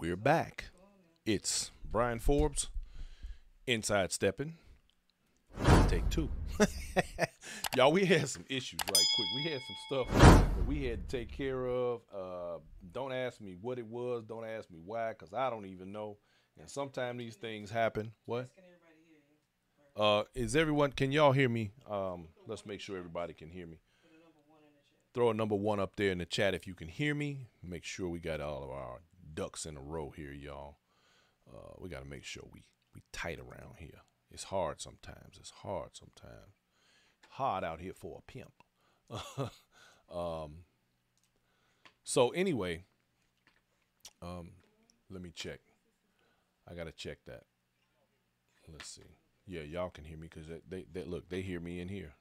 We're back. It's Brian Forbes, Inside Steppin. Take two. Y'all, we had some issues right quick. We had some stuff that we had to take care of. Don't ask me what it was. Don't ask me why, because I don't even know. And sometimes these things happen. What? Is everyone, can y'all hear me? Let's make sure everybody can hear me. Throw a number one up there in the chat if you can hear me. Make sure we got all of our ducks in a row here, y'all. We got to make sure we tight around here. It's hard sometimes. It's hard sometimes. Hard out here for a pimp. So anyway, let me check. I got to check that. Let's see. Yeah, y'all can hear me because they look, they hear me in here.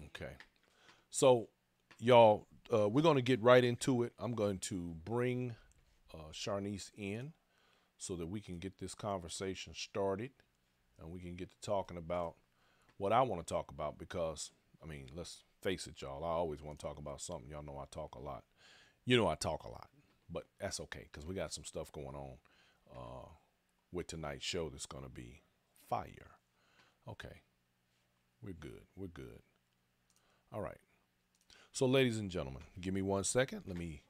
Okay. So, y'all, we're going to get right into it. I'm going to bring Charnice in so that we can get this conversation started and we can get to talking about what I want to talk about because, I mean, let's face it, y'all. I always want to talk about something. Y'all know I talk a lot. You know I talk a lot, but that's okay because we got some stuff going on with tonight's show that's going to be fire. Okay. We're good. We're good. All right. So, ladies and gentlemen, give me 1 second. Let me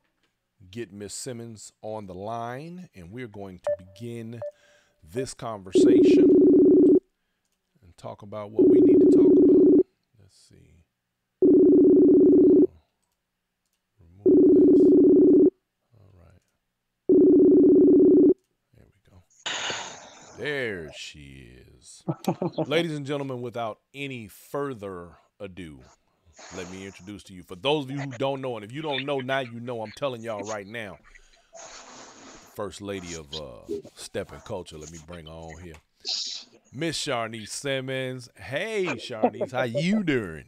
get Miss Simmons on the line, and we're going to begin this conversation and talk about what we need to talk about. Let's see. Remove this. All right. There we go. There she is. Ladies and gentlemen, without any further ado, let me introduce to you. For those of you who don't know, and if you don't know now, you know. I'm telling y'all right now. First lady of Steppin Culture. Let me bring her on here. Miss Charnice Simmons. Hey, Charnice, how you doing?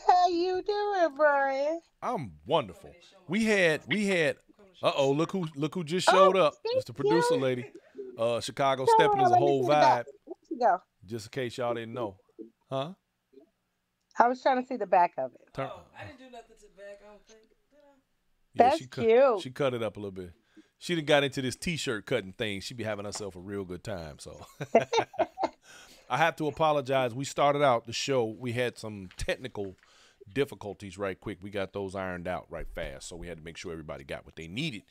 How you doing, Brian? I'm wonderful. We had. Look who just Oh, showed up. thank It's the producer you. lady. Chicago Come Steppin is on, a let me whole see the back. vibe. Where'd she go? Just in case y'all didn't know, huh? I was trying to see the back of it. Turn, I didn't do nothing to back. I don't think. Did I? Yeah, That's cute. she cut it up a little bit. She done got into this t-shirt cutting thing. She be having herself a real good time. So I have to apologize. We started out the show. We had some technical difficulties right quick. We got those ironed out right fast. So we had to make sure everybody got what they needed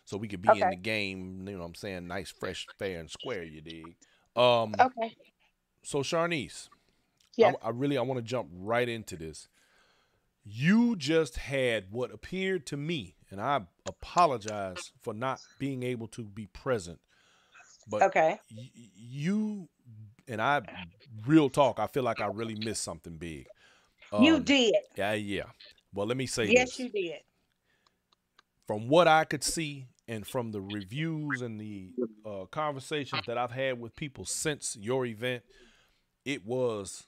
so we could be in Okay. the game, you know what I'm saying, nice, fresh, fair, and square, you dig? Okay. So Charnice, Yes. I want to jump right into this. You just had what appeared to me, and I apologize for not being able to be present, but Okay. you and I, real talk, I feel like I really missed something big. You Um, did. yeah. Well, let me say Yes, this. you did. From what I could see and from the reviews and the conversations that I've had with people since your event, it was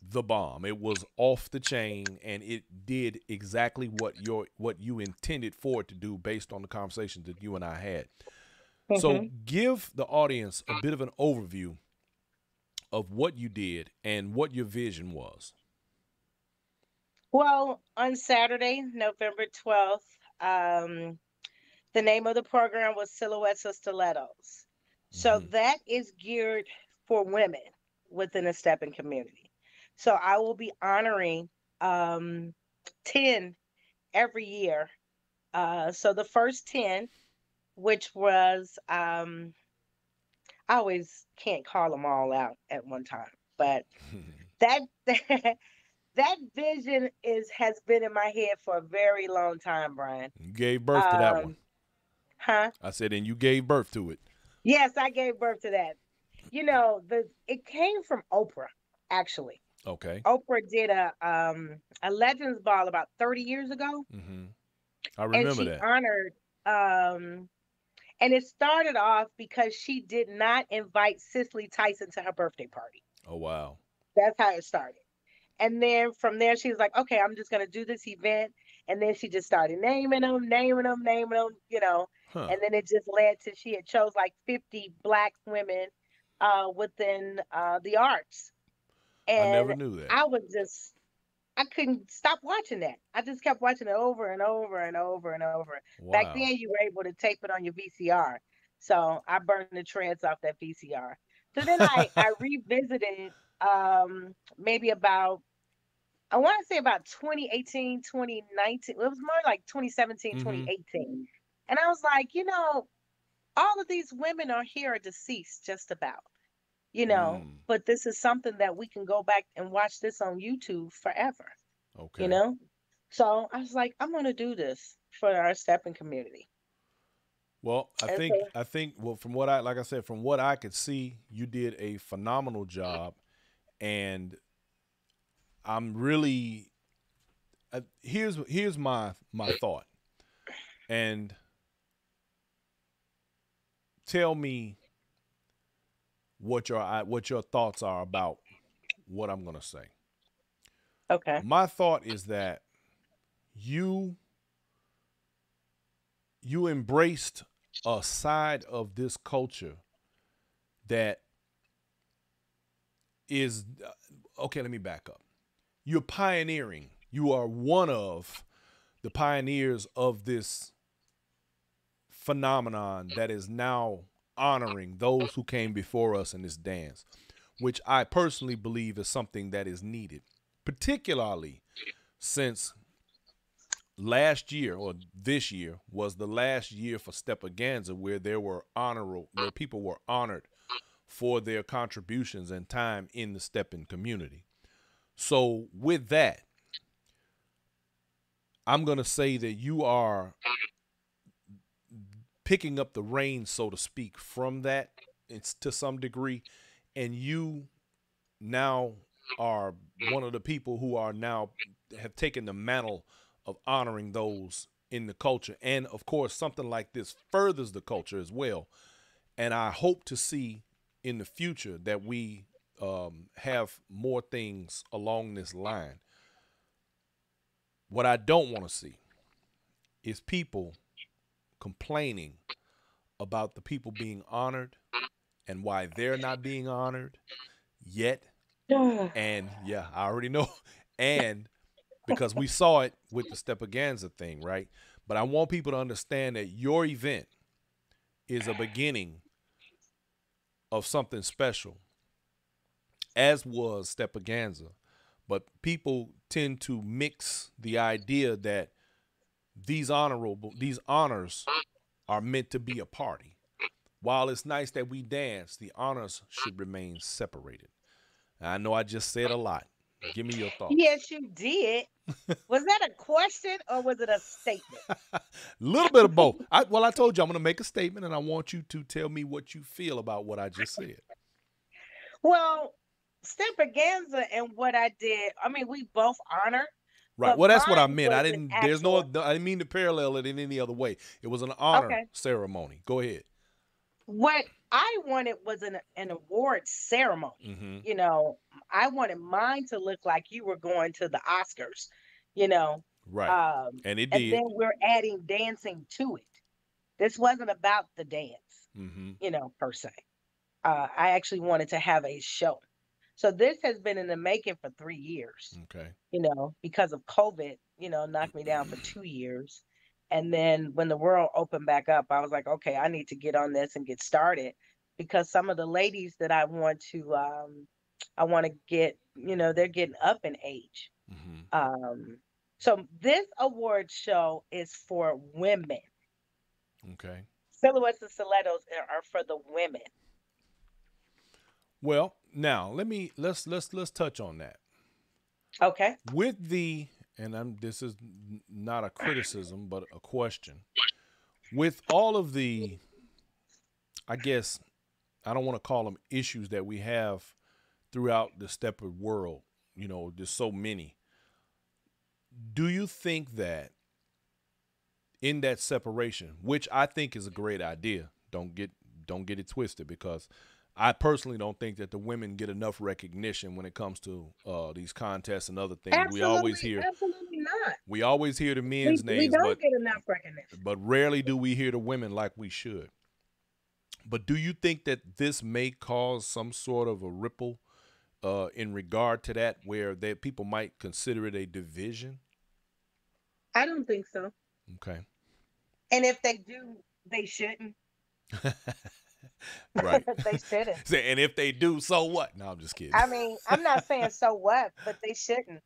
the bomb. It was off the chain, and it did exactly what you intended for it to do based on the conversations that you and I had. So hmm give the audience a bit of an overview of what you did and what your vision was. Well, on Saturday, November 12th, the name of the program was Silhouettes of Stilettoes. So Hmm. that is geared for women within the stepping community. So I will be honoring um, 10 every year. So the first 10, which was, I always can't call them all out at one time, but that that vision has been in my head for a very long time, Brian. You gave birth to that one. Um, huh? I said, and you gave birth to it. Yes, I gave birth to that. It came from Oprah, actually. Okay. Oprah did a Legends Ball about 30 years ago, Hmm. I and remember she that. honored um and it started off because she did not invite Cicely Tyson to her birthday party. Oh, wow. That's how it started. And then from there, she was like, okay, I'm just going to do this event. And then she just started naming them. Huh. And then it just led to she had chose like 50 Black women within the arts. I And never knew that. I was just, I couldn't stop watching that. I just kept watching it over and over and over and over. Back Wow. then, you were able to tape it on your VCR. So I burned the shreds off that VCR. So then I revisited maybe about, I want to say about 2018, 2019. It was more like 2017, Mm-hmm. 2018. And I was like, all of these women are here are deceased just about, Mm. but this is something that we can go back and watch this on YouTube forever, you Okay. know? So I was like, I'm going to do this for our stepping community. Well, I And think so, I think well from what I like I said from what I could see, you did a phenomenal job, and I'm really here's my thought, and tell me what your thoughts are about what I'm gonna say. okay. My thought is that you you embraced a side of this culture that is okay. Let me back up. You're pioneering. You are one of the pioneers of this phenomenon that is now honoring those who came before us in this dance, which I personally believe is something that is needed, particularly since last year or this year was the last year for Stepaganza where where people were honored for their contributions and time in the Steppin community. So with that, I'm going to say that you are picking up the reins, so to speak, from that. It's to some degree, and you now are one of the people who are now have taken the mantle of honoring those in the culture. And of course, something like this furthers the culture as well. And I hope to see in the future that we have more things along this line. What I don't want to see is people complaining about the people being honored and why they're not being honored yet. And yeah, I already know. And because we saw it with the Stepaganza thing, right? But I want people to understand that your event is a beginning of something special, as was Stepaganza. But people tend to mix the idea that these honors are meant to be a party. While it's nice that we dance, the honors should remain separated. And I know I just said a lot. Give me your thoughts. Yes, you did. Was that a question or was it a statement? A little bit of both. I told you I'm going to make a statement, and I want you to tell me what you feel about what I just said. Well, Stepaganza and what I did, I mean, we both honor, Right. but Well, that's what I mine meant. was I an didn't. There's no. actual, I didn't mean to parallel it in any other way. It was an honor okay. ceremony. Go ahead. What I wanted was an award ceremony. Mm-hmm. You know, I wanted mine to look like you were going to the Oscars, you know, Right. And it and did. then we're adding dancing to it. This wasn't about the dance, Mm-hmm. per se. I actually wanted to have a show. So this has been in the making for 3 years, Okay. because of COVID, knocked me down for 2 years. And then when the world opened back up, I was like, okay, I need to get on this and get started because some of the ladies that I want to get, they're getting up in age. Mm-hmm. Um, so this award show is for women. Okay. Silhouettes of Stilettos are for the women. Well, now let's touch on that Okay. with the and this is not a criticism but a question with all of the I guess I don't want to call them issues that we have throughout the stepper world. There's so many. Do you think that in that separation, which I think is a great idea, don't get it twisted, because I personally don't think that the women get enough recognition when it comes to these contests and other things. Absolutely, absolutely not. We always hear the We men's we names, don't get enough recognition. but rarely do we hear the women like we should. But do you think that this may cause some sort of a ripple in regard to that, where people might consider it a division? I don't think so. Okay. And if they do, they shouldn't. Right. They shouldn't. And if they do, so what? No, I'm just kidding. I mean, I'm not saying so what, but they shouldn't.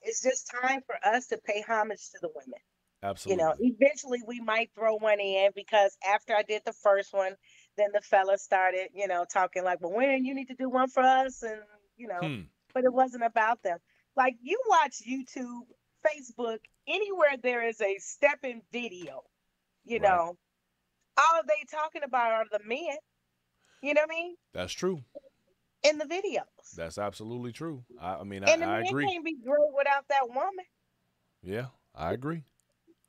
It's just time for us to pay homage to the women. Absolutely. Eventually we might throw one in because after I did the first one, then the fellas started, talking like, well, when you need to do one for us, and Hmm. but it wasn't about them. Like you watch YouTube, Facebook, anywhere there is a Steppin video, you Right. know, all they talking about are the men. You know what I mean? That's true. In the videos, That's absolutely true. I mean, and the I men agree. can't be great without that woman. Yeah, I agree.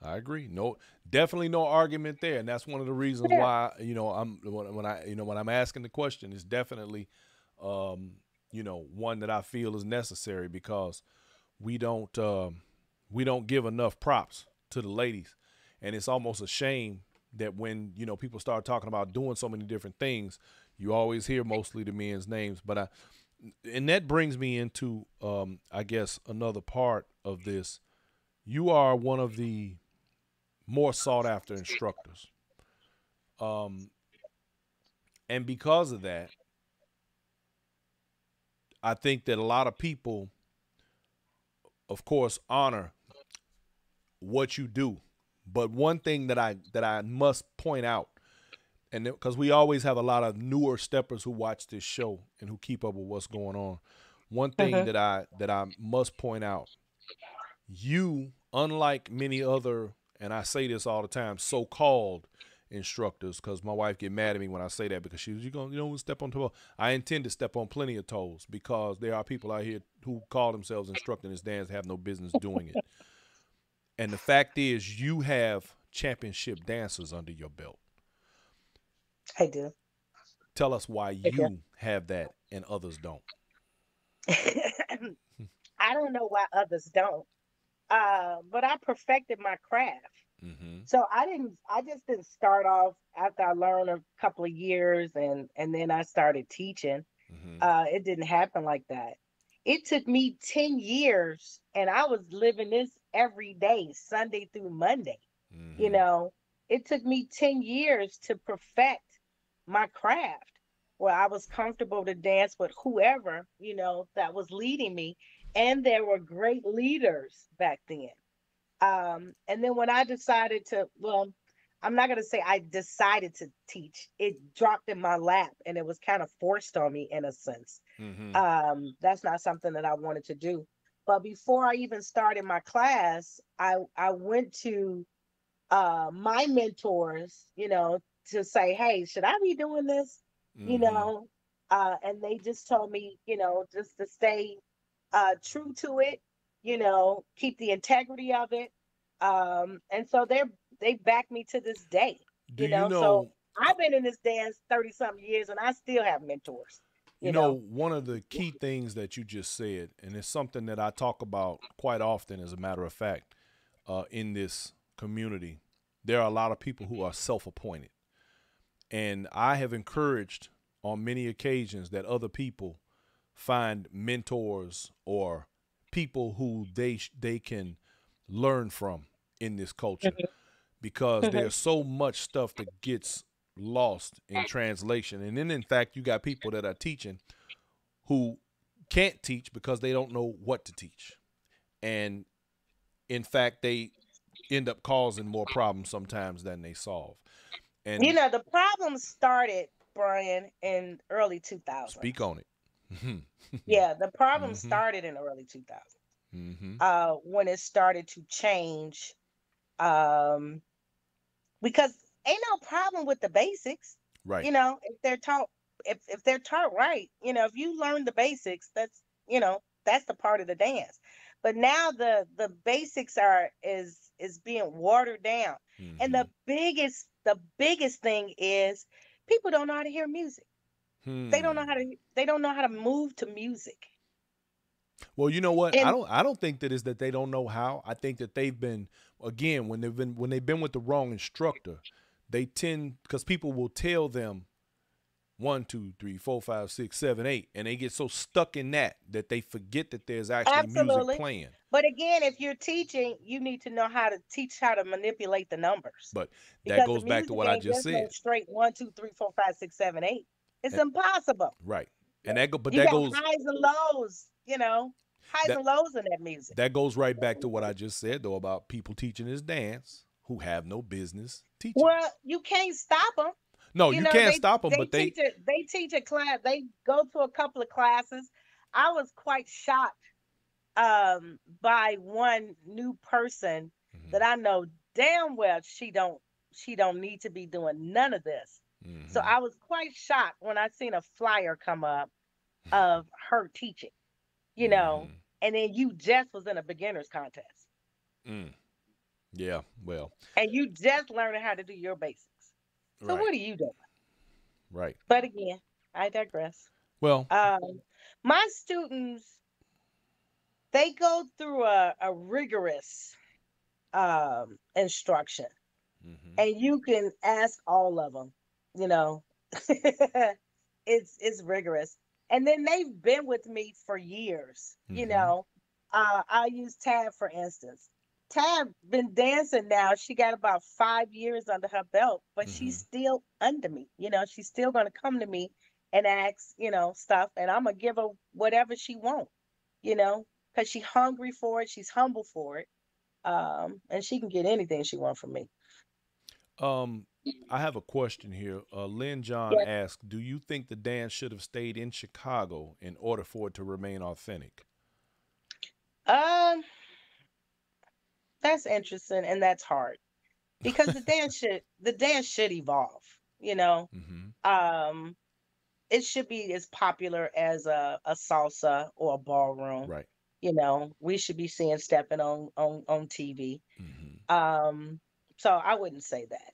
I agree. No, definitely no argument there, and that's one of the reasons Yeah. why I'm when I'm asking the question, is definitely one that I feel is necessary, because we don't we don't give enough props to the ladies, and it's almost a shame that when people start talking about doing so many different things, you always hear mostly the men's names. And that brings me into I guess another part of this. You are one of the more sought after instructors. Um, and because of that, I think that a lot of people, of course, honor what you do. But one thing that I must point out, and because we always have a lot of newer steppers who watch this show and who keep up with what's going on, one thing Hmm. that I must point out, you, unlike many other, and I say this all the time, so-called instructors, because my wife get mad at me when I say that, because she was, you don't step on toes. I intend to step on plenty of toes, because there are people out here who call themselves instructing this dance, have no business doing it. And the fact is, you have championship dancers under your belt. I do. Tell us why I do. you have that and others don't. I don't know why others don't. But I perfected my craft. Mm-hmm. So I just didn't start off after I learned a couple of years and then I started teaching. Mm-hmm. It didn't happen like that. It took me 10 years and I was living this every day, Sunday through Monday. You Mm-hmm. know, it took me 10 years to perfect my craft where I was comfortable to dance with whoever, that was leading me. And there were great leaders back then. And then when I decided to, well, I'm not going to say I decided to teach, it dropped in my lap and it was kind of forced on me in a sense. Mm-hmm. That's not something that I wanted to do. But before I even started my class, I went to my mentors, to say, hey, should I be doing this? You Mm-hmm. know, and they just told me, just to stay true to it, keep the integrity of it. And so they back me to this day, Do you So know? I've been in this dance 30 something years and I still have mentors, You you know, know. one of the key things that you just said, and it's something that I talk about quite often, as a matter of fact, in this community, there are a lot of people who are self appointed. And I have encouraged on many occasions that other people find mentors or people who they can learn from in this culture, because there's so much stuff that gets lost in translation. And then in fact, you got people that are teaching who can't teach because they don't know what to teach. And in fact, they end up causing more problems sometimes than they solve. And The problem started, Brian, in early 2000s. speak on it. Mm-hmm. Yeah, the problem Mm-hmm. started in early 2000s. Mm-hmm. When it started to change, um, because ain't no problem with the basics. Right. If they're taught, if they're taught right, if you learn the basics, that's the part of the dance. But now the basics is being watered down, and Mm-hmm. the biggest thing is people don't know how to hear music. Hmm. They don't know how to move to music. Well, you know what? I And don't. I don't think that is that they don't know how. I think that they've been, again, when they've been with the wrong instructor, they tend, because people will tell them 1, 2, 3, 4, 5, 6, 7, 8, and they get so stuck in that they forget that there's actually music Absolutely. playing. But again, if you're teaching, you need to know how to teach how to manipulate the numbers, But that because the goes back to music what I ain't just just no said. straight 1, 2, 3, 4, 5, 6, 7, 8. It's And, impossible. but You that got goes highs and lows, highs that and lows in that music. that goes right back to what I just said though about people teaching this dance who have no business teaching it. Well, you can't stop them. No, You you know, can't they stop them, they but teach it. They teach a class. They go to a couple of classes. I was quite shocked by one new person that Mhm, I know damn well she don't need to be doing none of this. So mhm, I was quite shocked when I seen a flyer come up of her teaching, you know, mhm, and then you just was in a beginners contest mm. Yeah, well, and you just learning how to do your basics. So right, what are you doing? right. But again, I digress. Well, My students, they go through a rigorous instruction, mhm, and you can ask all of them. You know, it's rigorous, and then they've been with me for years. mhm, I use Tab for instance. Tab been dancing now. She got about 5 years under her belt, but she's mhm. still under me. She's still gonna come to me and ask, stuff, and I'm gonna give her whatever she wants. You know, because she's hungry for it. She's humble for it. And she can get anything she wants from me. Um, I have a question here. Lynn John Yeah. asked, "Do you think the dance should have stayed in Chicago in order for it to remain authentic?" Um, that's interesting and that's hard because the dance should evolve, you know. Mhm. Um, it should be as popular as a salsa or a ballroom. Right. We should be seeing stepping on TV. Mhm. Um, so I wouldn't say that.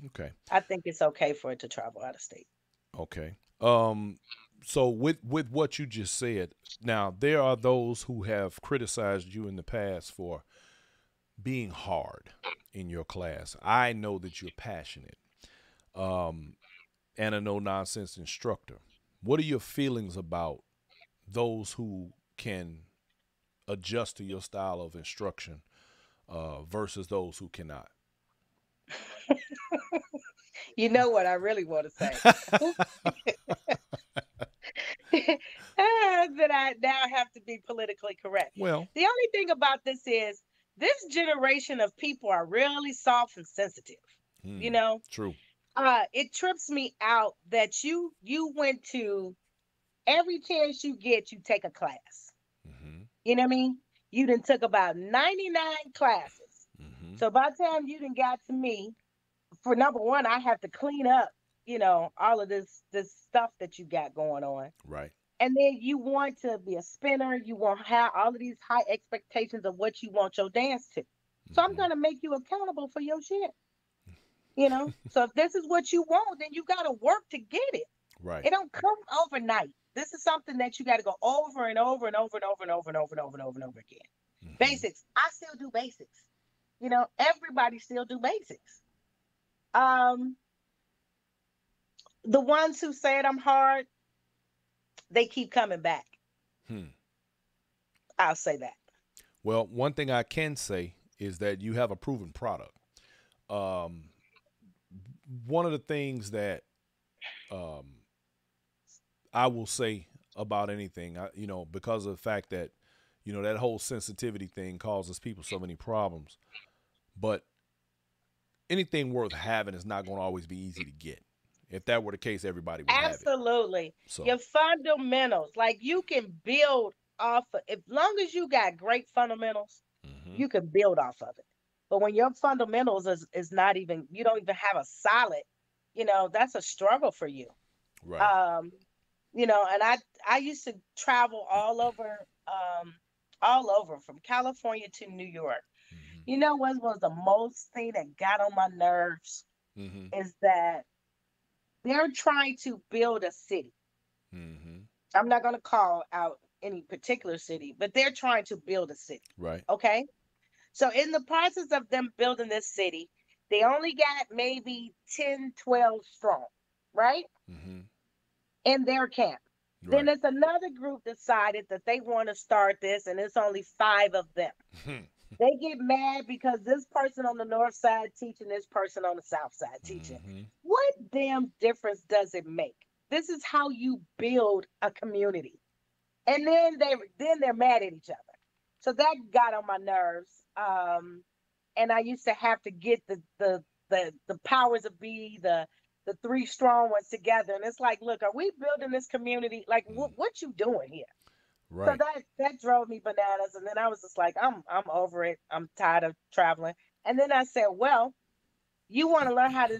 Okay. I think it's okay for it to travel out of state. Okay. So with what you just said, now there are those who have criticized you in the past for being hard in your class. I know that you're passionate. Um, and a no nonsense instructor. What are your feelings about those who can adjust to your style of instruction versus those who cannot? You know what I really want to say? That I now have to be politically correct. Well, The only thing about this is this generation of people are really soft and sensitive. You hmm, know, true. it trips me out that you went to every chance you get, you take a class. Mm-hmm. You know what I mean? You done took about 99 classes. Mm-hmm. So by the time you done got to me, for number one, I have to clean up, all of this stuff that you got going on. Right. And then you want to be a spinner. You want to have all of these high expectations of what you want your dance to. So I'm Mm-hmm. gonna make you accountable for your shit. So if this is what you want, then you gotta work to get it. Right. It don't come overnight. This is something that you got to go over and over and over and over and over and over and over and over and over again. Mm-hmm. Basics. I still do basics. Everybody still do basics. Um, the ones who said I'm hard, they keep coming back. Hmm. I'll say that. Well, one thing I can say is that you have a proven product. Um, one of the things that um, I will say about anything, because of the fact that, that whole sensitivity thing causes people so many problems. But anything worth having is not going to always be easy to get. If that were the case, everybody would have it. Absolutely. So, Your fundamentals, like you can build off of, as long as you got great fundamentals, hmm, you can build off of it. But when your fundamentals is not even, you don't even have a solid, that's a struggle for you. right. Um, and I used to travel all over from California to New York. Hmm, You know what was the most thing that got on my nerves hmm, is that they're trying to build a city. hmm, I'm not going to call out any particular city, but they're trying to build a city. right. Okay. So, in the process of them building this city, they only got maybe 10, 12 strong, right? Hmm, in their camp. Then Right. there's another group decided that they want to start this, and it's only 5 of them. They get mad because this person on the north side teaching, this person on the south side teaching. Mm-hmm. What damn difference does it make? This is how you build a community. And then they're mad at each other. So that got on my nerves. And I used to have to get the powers of be, the three strong ones together. And it's like, look, are we building this community? Like, Mm. what you doing here? So Right. that drove me bananas. And then I was just like, I'm over it. I'm tired of traveling. And then I said, well, you want to learn how to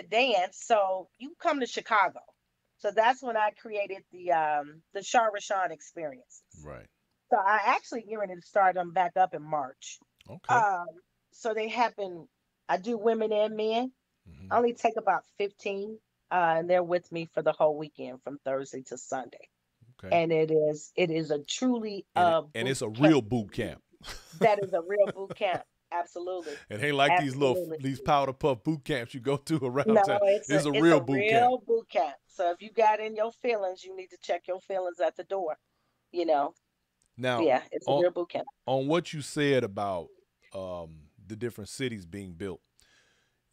dance, so you come to Chicago. So that's when I created the Shah Rashan experiences. Right. So I actually get ready to start them back up in March. Okay. Um, so they happen. I do women and men. I Mm-hmm. only take about 15, and they're with me for the whole weekend from Thursday to Sunday. Okay. And it is a truly And boot it's a camp. real boot camp. That is a real boot camp. Absolutely, It ain't like absolutely. these powder puff boot camps you go to around No, town. it's a It's a it's a real boot camp. real boot camp. So if you got in your feelings, you need to check your feelings at the door. You know, Now, yeah, it's a on real boot camp. what you said about the different cities being built,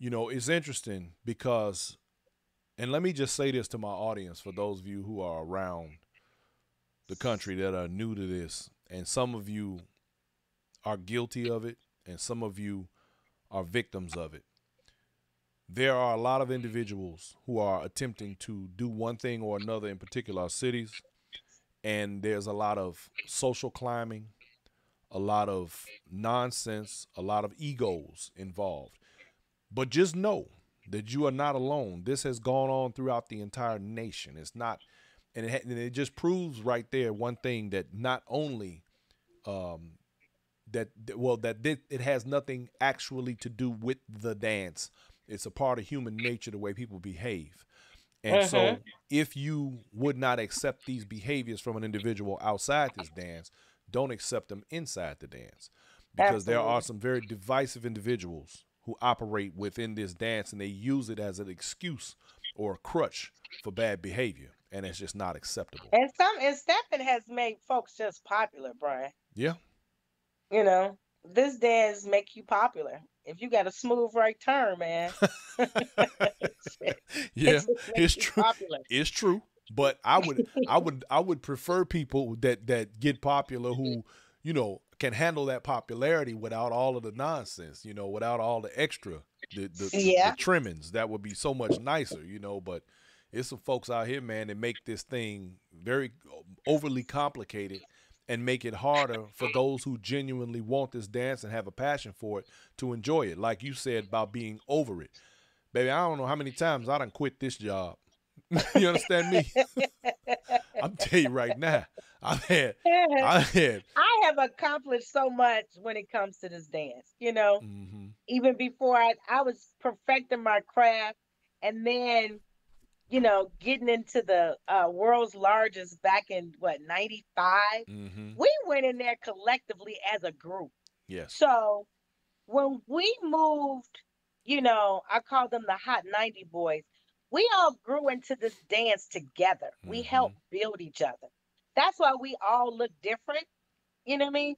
it's interesting because, and let me just say this to my audience for those of you who are around the country that are new to this, and some of you are guilty of it, and some of you are victims of it. There are a lot of individuals who are attempting to do one thing or another in particular cities, and there's a lot of social climbing, a lot of nonsense, a lot of egos involved. But just know that you are not alone. This has gone on throughout the entire nation. It's not, and it just proves right there one thing, that not only um, it has nothing actually to do with the dance. It's a part of human nature, the way people behave. And Mm-hmm. so, if you would not accept these behaviors from an individual outside this dance, don't accept them inside the dance. Because there are Absolutely. some very divisive individuals who operate within this dance, and they use it as an excuse or a crutch for bad behavior. And it's just not acceptable. And Steppin has made folks just popular, Brian. Yeah. You know, this dance make you popular. If you got a smooth right turn, man, it Yeah, just make it's you true. popular. It's true. But I would prefer people that get popular who, can handle that popularity without all of the nonsense, without all the extra, the Yeah. trimmings. That would be so much nicer, but it's some folks out here, man, that make this thing very overly complicated and make it harder for those who genuinely want this dance and have a passion for it to enjoy it. Like you said about being over it. Baby, I don't know how many times I done quit this job. You understand me? I'm telling you right now. I've had, I had. I have accomplished so much when it comes to this dance. Mm-hmm. Even before I was perfecting my craft, and then getting into the world's largest back in what 95. Mm-hmm. We went in there collectively as a group. Yes. So when we moved, I call them the Hot 90 boys. We all grew into this dance together. We Mm-hmm. helped build each other. That's why we all look different. You know what I mean?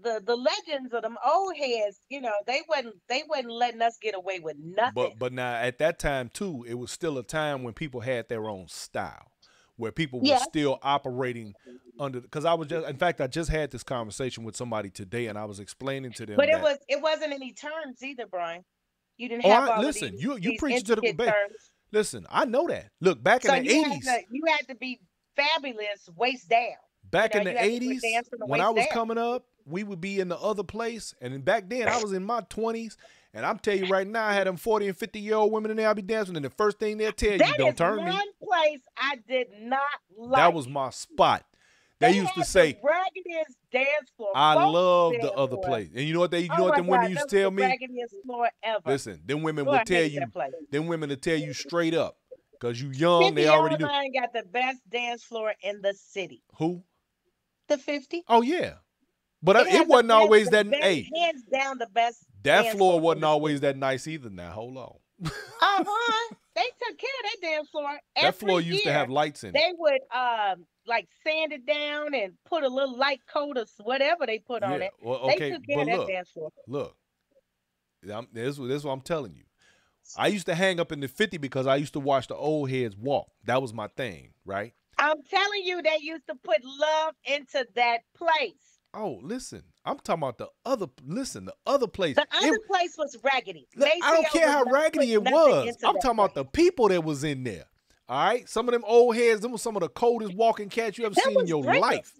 The legends of them old heads, they wasn't letting us get away with nothing. But now at that time too, it was still a time when people had their own style, where people were Yeah, still operating under. Because I was just, in fact, I just had this conversation with somebody today, and I was explaining to them but it that. was it wasn't any terms either, Brian. You didn't Oh, have I all of listen. these You these preach to the intricate babe. terms. Listen, I know that. Look, back in So the you had '80s, to you had to be fabulous waist down. back in You the had to '80s dance from the when I waist was down. coming up, we would be in the other place, and then back then I was in my 20s, and I'm telling you right now, I had them 40 and 50-year-old women in there. I be dancing, and the first thing they'll tell you, That don't is turn me. one place I did not That like. was my spot. They They used to had the say, raggediest dance floor, I folk love the dance other floor. place. And you know what Oh my them women God, used that to was tell the me? raggediest floor ever. Listen, them women Oh, I would tell hated you, that place. them women would tell you straight up, because you young, they 50 already knew. Line got the best dance floor in the city. Who? The 50. Oh yeah. But It it has the wasn't best, always the that. best, Hey, hands down, the best that dance floor floor in wasn't the always city. that nice either. Now hold on. Uh-huh. They took care of that damn floor That every floor used to have year. lights in it. They would like sand it down and put a little light coat or whatever they put on Yeah. it. Well, They okay, took care but of that look, dance floor. look. This is what I'm telling you. I used to hang up in the 50 because I used to watch the old heads walk. That was my thing, right? I'm telling you, they used to put love into that place. Oh, listen. I'm talking about the other place. The other place was raggedy. Look, I don't Maceo care was how not raggedy it putting nothing was. into I'm that talking about place. the people that was in there. All right? Some of them old heads, them were some of the coldest walking cats you ever That seen in was your drinkers. life.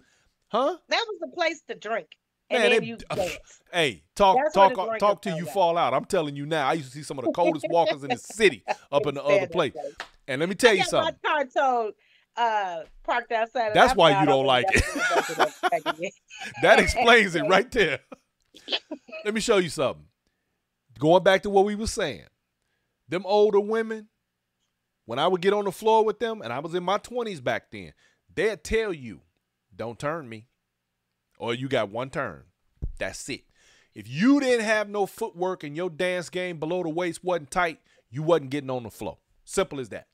Huh? That was the place to drink. And Man, then you dance. hey, That's where the talk drinkers till you hung out. fall out. I'm telling you now. I used to see some of the coldest walkers in the city up in the Stand other that place. place. And let me tell I you got something. my car towed, parked outside. And That's I why vowed you I don't would like never it. go back to that back again. That explains it right there. Let me show you something. Going back to what we were saying. Them older women, when I would get on the floor with them, and I was in my 20s back then, they'd tell you, don't turn me. Or you got one turn. That's it. If you didn't have no footwork and your dance game below the waist wasn't tight, you wasn't getting on the floor. Simple as that.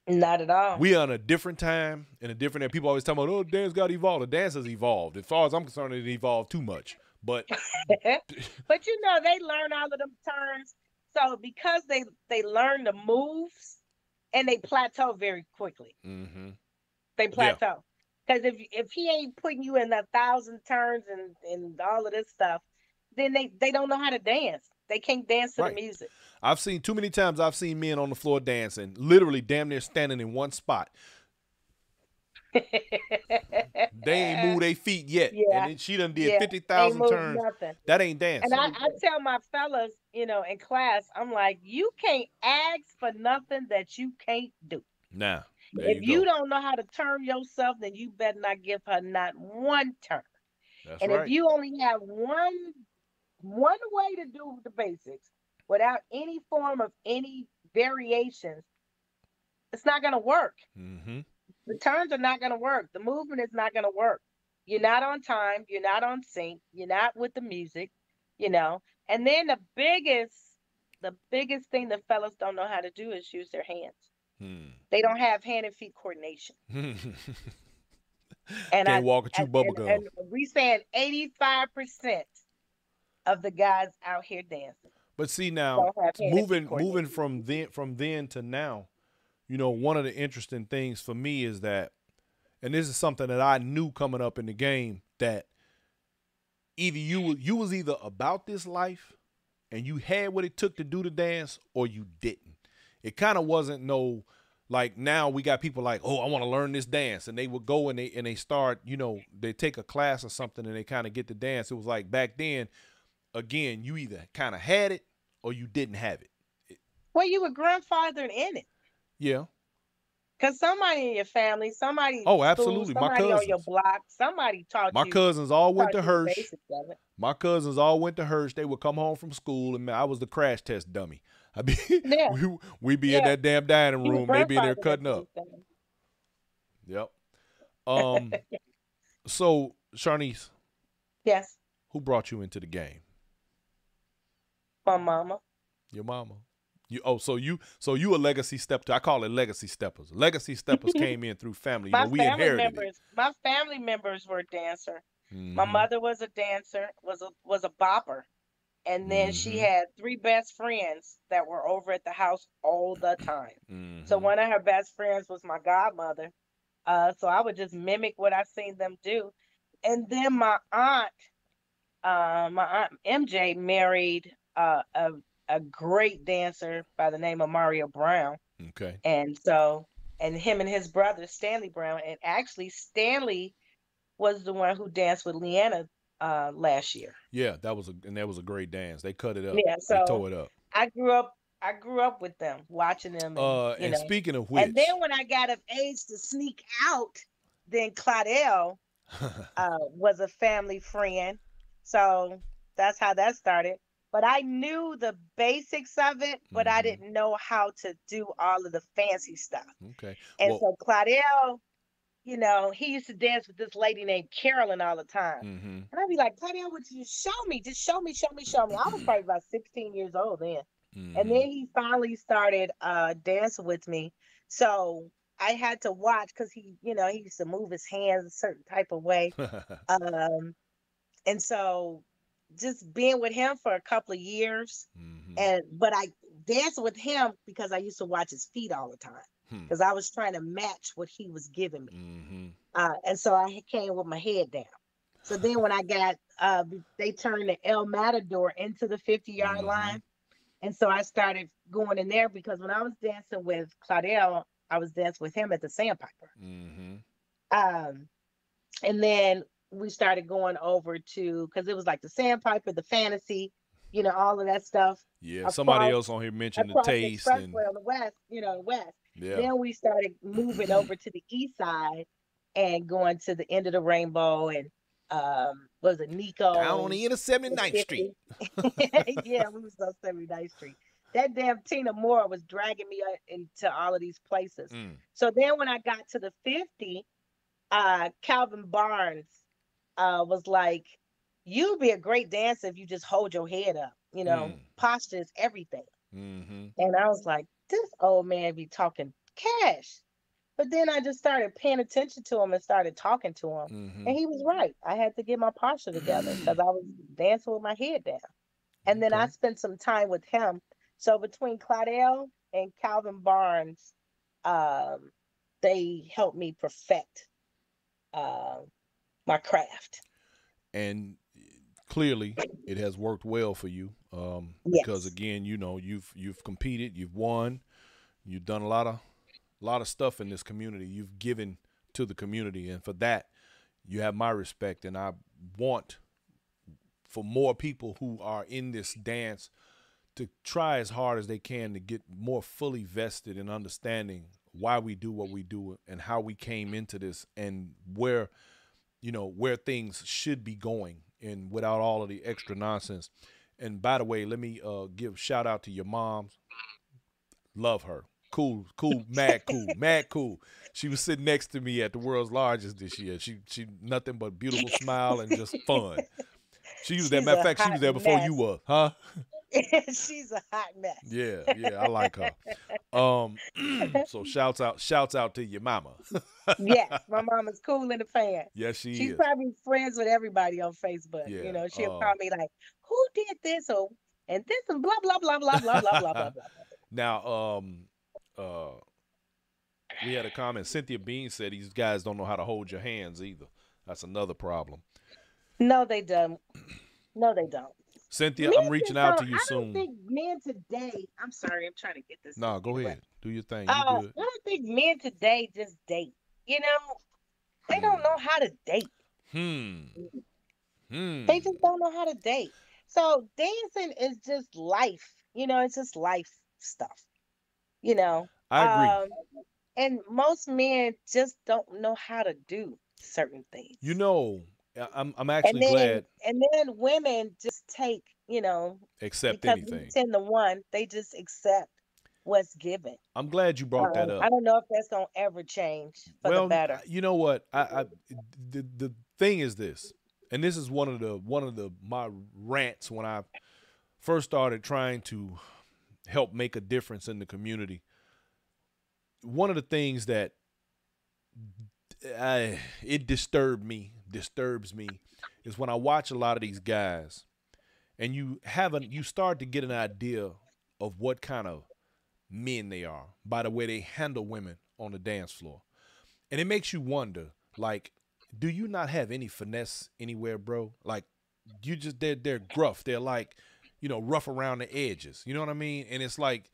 Not at all. We are in a different time, in a different era. People always talk about, oh, the dance got evolved. The dance has evolved. As far as I'm concerned, it evolved too much. But But you know, they learn all of them turns. So because they learn the moves and they plateau very quickly. mm-hmm. They plateau. Because if he ain't putting you in 1,000 turns and all of this stuff, then they don't know how to dance. They can't dance to Right. the music. I've seen too many times I've seen men on the floor dancing, literally damn near standing in one spot. They ain't moved their feet yet. Yeah. And then she done did Yeah. 50,000 Ain't moved turns. nothing. That ain't dancing. And I tell my fellas, in class, I'm like, you can't ask for nothing that you can't do. Nah. If you don't know how to turn yourself, then you better not give her not one turn. That's And right. if you only have one way to do the basics without any form of any variations, it's not going to work. Mm-hmm. The turns are not going to work. The movement is not going to work. You're not on time. You're not on sync. You're not with the music, And then the biggest thing the fellas don't know how to do is use their hands. They don't have hand and feet coordination. And Can't walk and chew bubble gum. And we saying 85% of the guys out here dancing. But see now, don't have hand and feet moving from then to now, one of the interesting things for me is that, and this is something that I knew coming up in the game, that either you was either about this life and you had what it took to do the dance, or you didn't. It kind of wasn't no, like now we got people like, oh, I want to learn this dance. And they would go and they start, they take a class or something and they kind of get the dance. It was like back then, again, you either kind of had it or you didn't have it. Well, you were grandfathered in it. Yeah. Because somebody in your family, somebody Oh, absolutely. School, somebody on your block, somebody taught you. My cousins all went to the Hirsch. basics of it. My cousins all went to Hirsch. They would come home from school, and I was the crash test dummy. Yeah. we'd be in that damn dining You were room. They be in there grandfathered cutting into up. things. Yep. So, Charnice, Yes, who brought you into the game? my mama. Your mama. So you a legacy stepper. I call it legacy steppers. Legacy steppers came in through family. We inherited it. My family members were dancer. Mm-hmm. My mother was a dancer, was a bopper. And then she had 3 best friends that were over at the house all the time. Mm-hmm. So one of her best friends was my godmother. So I would just mimic what I seen them do. And then my aunt MJ married a great dancer by the name of Mario Brown. Okay. And him and his brother Stanley Brown, and actually Stanley was the one who danced with Leanna last year. Yeah, that was a great dance. They cut it up. Yeah, so they tore it up. I grew up with them, watching them. And speaking of which, and then when I got of age to sneak out, then Claudel was a family friend. So that's how that started. But I knew the basics of it, but I didn't know how to do all of the fancy stuff. Okay. And so Claudel, he used to dance with this lady named Carolyn all the time. Mm-hmm. And I'd be like, Claudel, would you show me? Just show me. I was probably about 16 years old then. And Mm-hmm. then he finally started dancing with me. So I had to watch because he used to move his hands a certain type of way. Um, and so just being with him for a couple of years, Mm-hmm. but I danced with him because I used to watch his feet all the time Hmm. because I was trying to match what he was giving me. Mm-hmm. And so I came with my head down. So then when I got, they turned the El Matador into the 50-yard Mm-hmm. line. And so I started going in there because when I was dancing with Claudel, I was dancing with him at the Sandpiper. Mm-hmm. Um, and then we started going over to, because it was like the Sandpiper, the Fantasy, all of that stuff Yeah, somebody across else on here mentioned the across the taste and expressway on the west, west. yeah. Then we started moving over to the east side and going to the end of the rainbow and was it Down on the Nico's end of 79th Street. 50. Yeah, we was on 79th Street. That damn Tina Moore was dragging me into all of these places. Mm. So then when I got to the 50, Calvin Barnes was like, "You'd be a great dancer if you just hold your head up. Mm. Posture is everything." Mm-hmm. And I was like, "This old man be talking cash." But then I just started paying attention to him and started talking to him. Mm-hmm. And he was right. I had to get my posture together because I was dancing with my head down. And then I Okay. spent some time with him. So between Claudel and Calvin Barnes, um, they helped me perfect uh, my craft. And clearly it has worked well for you, because Yes. again, you've competed, you've won, you've done a lot of stuff in this community. You've given to the community, and for that, you have my respect. And I want for more people who are in this dance to try as hard as they can to get more fully vested in understanding why we do what we do and how we came into this and where things should be going and without all of the extra nonsense. And by the way, let me give shout out to your mom. Love her. Cool, cool, mad cool, mad cool. She was sitting next to me at the world's largest this year. She nothing but beautiful smile and just fun. She was there. She's Matter of a fact, she was hot there before you mess. were, huh? She's a hot mess. Yeah, yeah, I like her. Um, so shouts out to your mama. Yes, my mama's cool in the fan. Yes, she She's is. probably friends with everybody on Facebook. Yeah. She'll call me like, "Who did this?" Or and this and blah blah blah blah blah blah blah blah blah. Now, uh, we had a comment. Cynthia Bean said these guys don't know how to hold your hands either. That's another problem. No, they don't. No, they don't. Cynthia, Men I'm reaching just out don't. to you I don't soon. think men today. I'm sorry, I'm trying to get this Nah, in go the way. ahead. Do your thing. You good. I don't think men today just date. They don't Hmm. know how to date. Hmm. They Hmm. just don't know how to date. So dancing is just life. It's just life stuff. You know. I agree. Um, and most men just don't know how to do certain You things. know, I'm And actually then glad. and then women just take, Accept because we anything. 10 to 1, they just accept what's given. I'm glad you brought that I up. don't know if that's gonna ever change for the Well, better. you know what? The thing is this, and this is one of the my rants when I first started trying to help make a difference in the community. One of the things that it disturbs me, is when I watch a lot of these guys, and you start to get an idea of what kind of men they are by the way they handle women on the dance floor. And it makes you wonder, like, do you not have any finesse anywhere, bro? Like, you just they're gruff. They're like, rough around the edges. You know what I mean? And it's like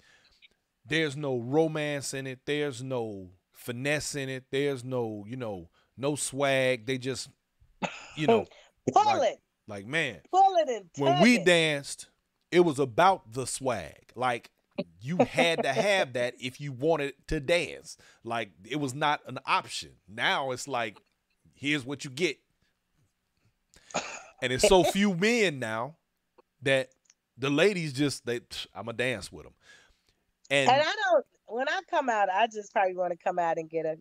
there's no romance in it. There's no finesse in it. There's no swag. They just, you Pull know, like it, like man, pull it and when tug we it. danced, it was about the swag. Like you had to have that if you wanted to dance. Like it was not an option. Now it's like, here's what you get. And it's so few men now that the ladies just I'ma dance with them. And And I don't. When I come out, I just probably want to come out and get a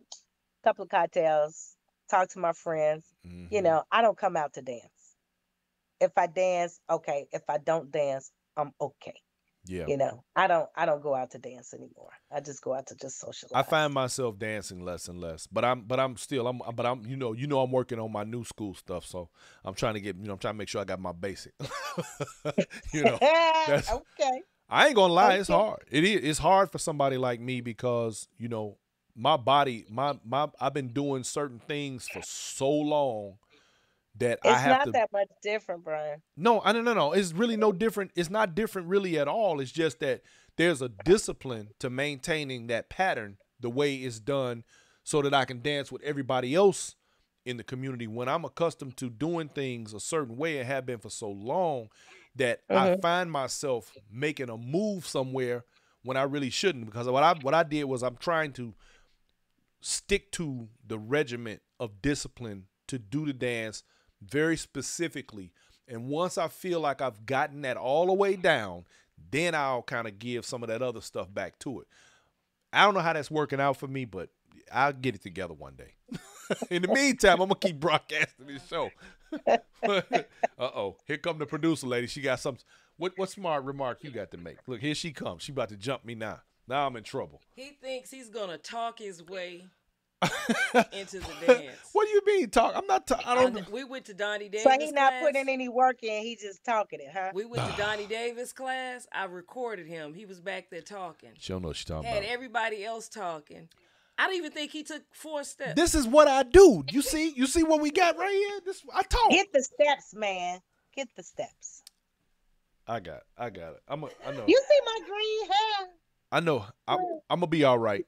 couple of cocktails, talk to my friends. mhm. I don't come out to dance. If I dance, okay. If I don't dance, I'm okay. Yeah. I don't go out to dance anymore. I just go out to just I socialize. find myself dancing less and less, but I'm still I'm I'm working on my new school stuff, so I'm trying to get I'm trying to make sure I got my basic. you know, that's Okay. I ain't gonna lie, it's Okay. hard. It's hard for somebody like me because my body my I've been doing certain things for so long that I It's have not to. that much different, Brian. No, I no. It's really no different. It's not different really at all. It's just that there's a discipline to maintaining that pattern the way it's done so that I can dance with everybody else in the community when I'm accustomed to doing things a certain way and have been for so long that I Hmm. find myself making a move somewhere when I really shouldn't, because what I did was I'm trying to stick to the regiment of discipline to do the dance very specifically. And once I feel like I've gotten that all the way down, then I'll kind of give some of that other stuff back to it. I don't know how that's working out for me, but I'll get it together one day. In the meantime, I'm gonna keep broadcasting this show. Uh-oh, here come the producer lady. She got some. What smart remark you got to make? Look, here she comes. She about to jump me now. Now I'm in trouble. He thinks he's gonna talk his way into the dance. What do you mean talk? I'm not. I don't. We went to Donnie So Davis he not class. putting any work in. He just talking it, huh? We went to Donnie Davis class. I recorded him. He was back there talking. She don't know what she's talking Had about. everybody else talking. I don't even think he took 4 steps. This is what I do. You see what we got right here? This I talk. Get the steps, man. Get the steps. I got it. I know. You see my green hair? I know. I'm gonna be all right.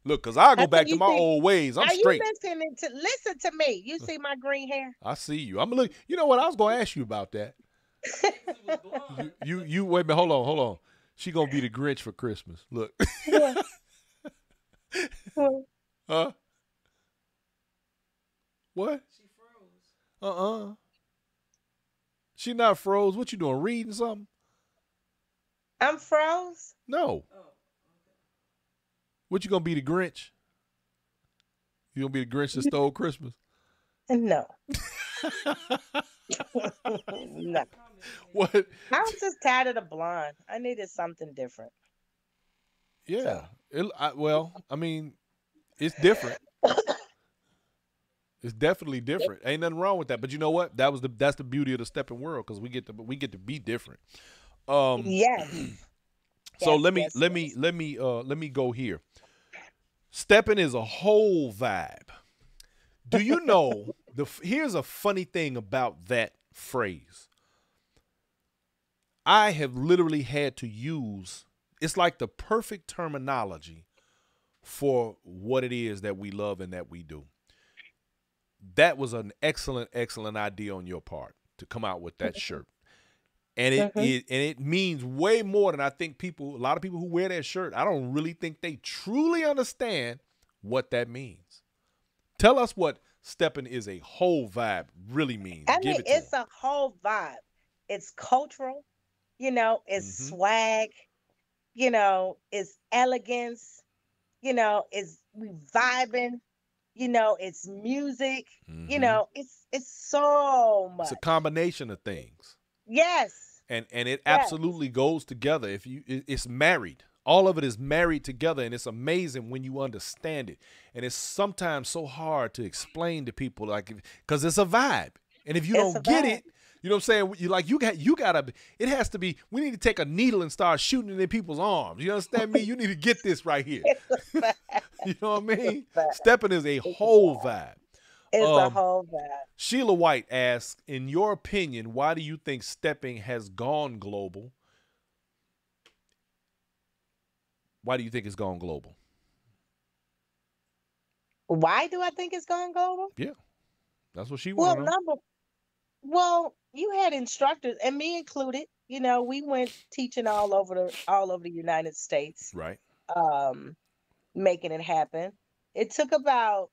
Look, cause I go back to my old ways. I'm Are straight. you listen to me? You see my green hair? I see you. I'm gonna look. You know what? I was gonna ask you about that. You wait a minute. Hold on. She gonna be the Grinch for Christmas. Look. What? What? Huh? What? She froze. She not froze. What you doing? Reading something? I'm froze. No. Oh, What you gonna be the Grinch? You gonna be the Grinch that stole Christmas? No. No. What? I was just tired of the blonde. I needed something different. Yeah. Well, I mean, it's different. It's definitely different. Ain't nothing wrong with that. But you know what? That's the beauty of the Steppin world, because we get to be different. Yes. So Yes, let me go here. Steppin is a whole vibe. Do you know here's a funny thing about that phrase. I have literally had to use, it's like the perfect terminology for what it is that we love and that we do. That was an excellent idea on your part to come out with that shirt. And it means way more than I think a lot of people who wear that shirt, I don't really think they truly understand what that means. Tell us what Steppin is a whole vibe really means. I Give mean, it to it's them. a whole vibe. It's cultural, it's swag, it's elegance, it's we vibing, it's music, it's so much. It's a combination of things. Yes. And it Yes. absolutely goes together. It's married. All of it is married together, and it's amazing when you understand it. And it's sometimes so hard to explain to people, like, because it's a vibe. And if you It's don't a get vibe. it, you know what I'm saying? You gotta. It has to be. We need to take a needle and start shooting it in people's arms. You understand me? You need to get this right here. It's a vibe. You know what I mean? vibe. Steppin is a whole vibe. It's a Um, whole vibe. Sheila White asks, in your opinion, why do you think Steppin has gone global? Why do you think it's gone global? Why do I think it's going global? Yeah, that's what she Well, wants to know. you had instructors, and me included. We went teaching all over the United States, Right. um, making it happen. It took about,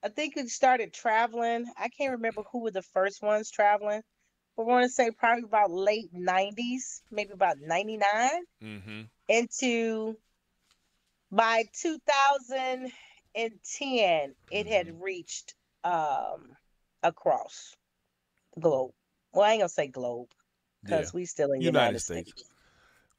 I think we started traveling. I can't remember who were the first ones traveling, but I want to say probably about late 90s, maybe about 99, Mm-hmm. into by 2010, it had reached across the globe. Well, I ain't gonna say globe Yeah. because we still in United United States. States.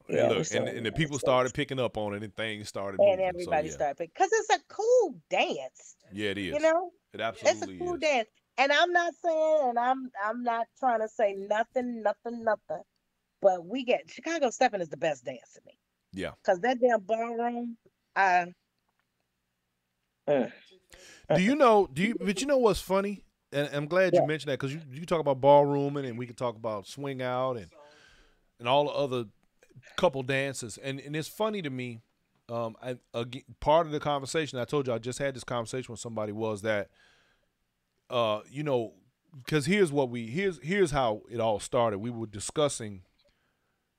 And Yeah, look, so and the people started picking up on it, and things started and moving. So everybody yeah, started because it's a cool dance. yeah, it You is. know, It it's a absolutely cool is. dance. And I'm not saying, and I'm not trying to say nothing. But we get Chicago stepping is the best dance to me Yeah. because that damn ballroom. I uh, Do uh, you know? Do you? But you know what's funny? And I'm glad you yeah. mentioned that because you talk about ballrooming, and we can talk about swing out and all the other couple dances, and it's funny to me. Part of the conversation I told you I just had this conversation with somebody was that you know, because here's how it all started. We were discussing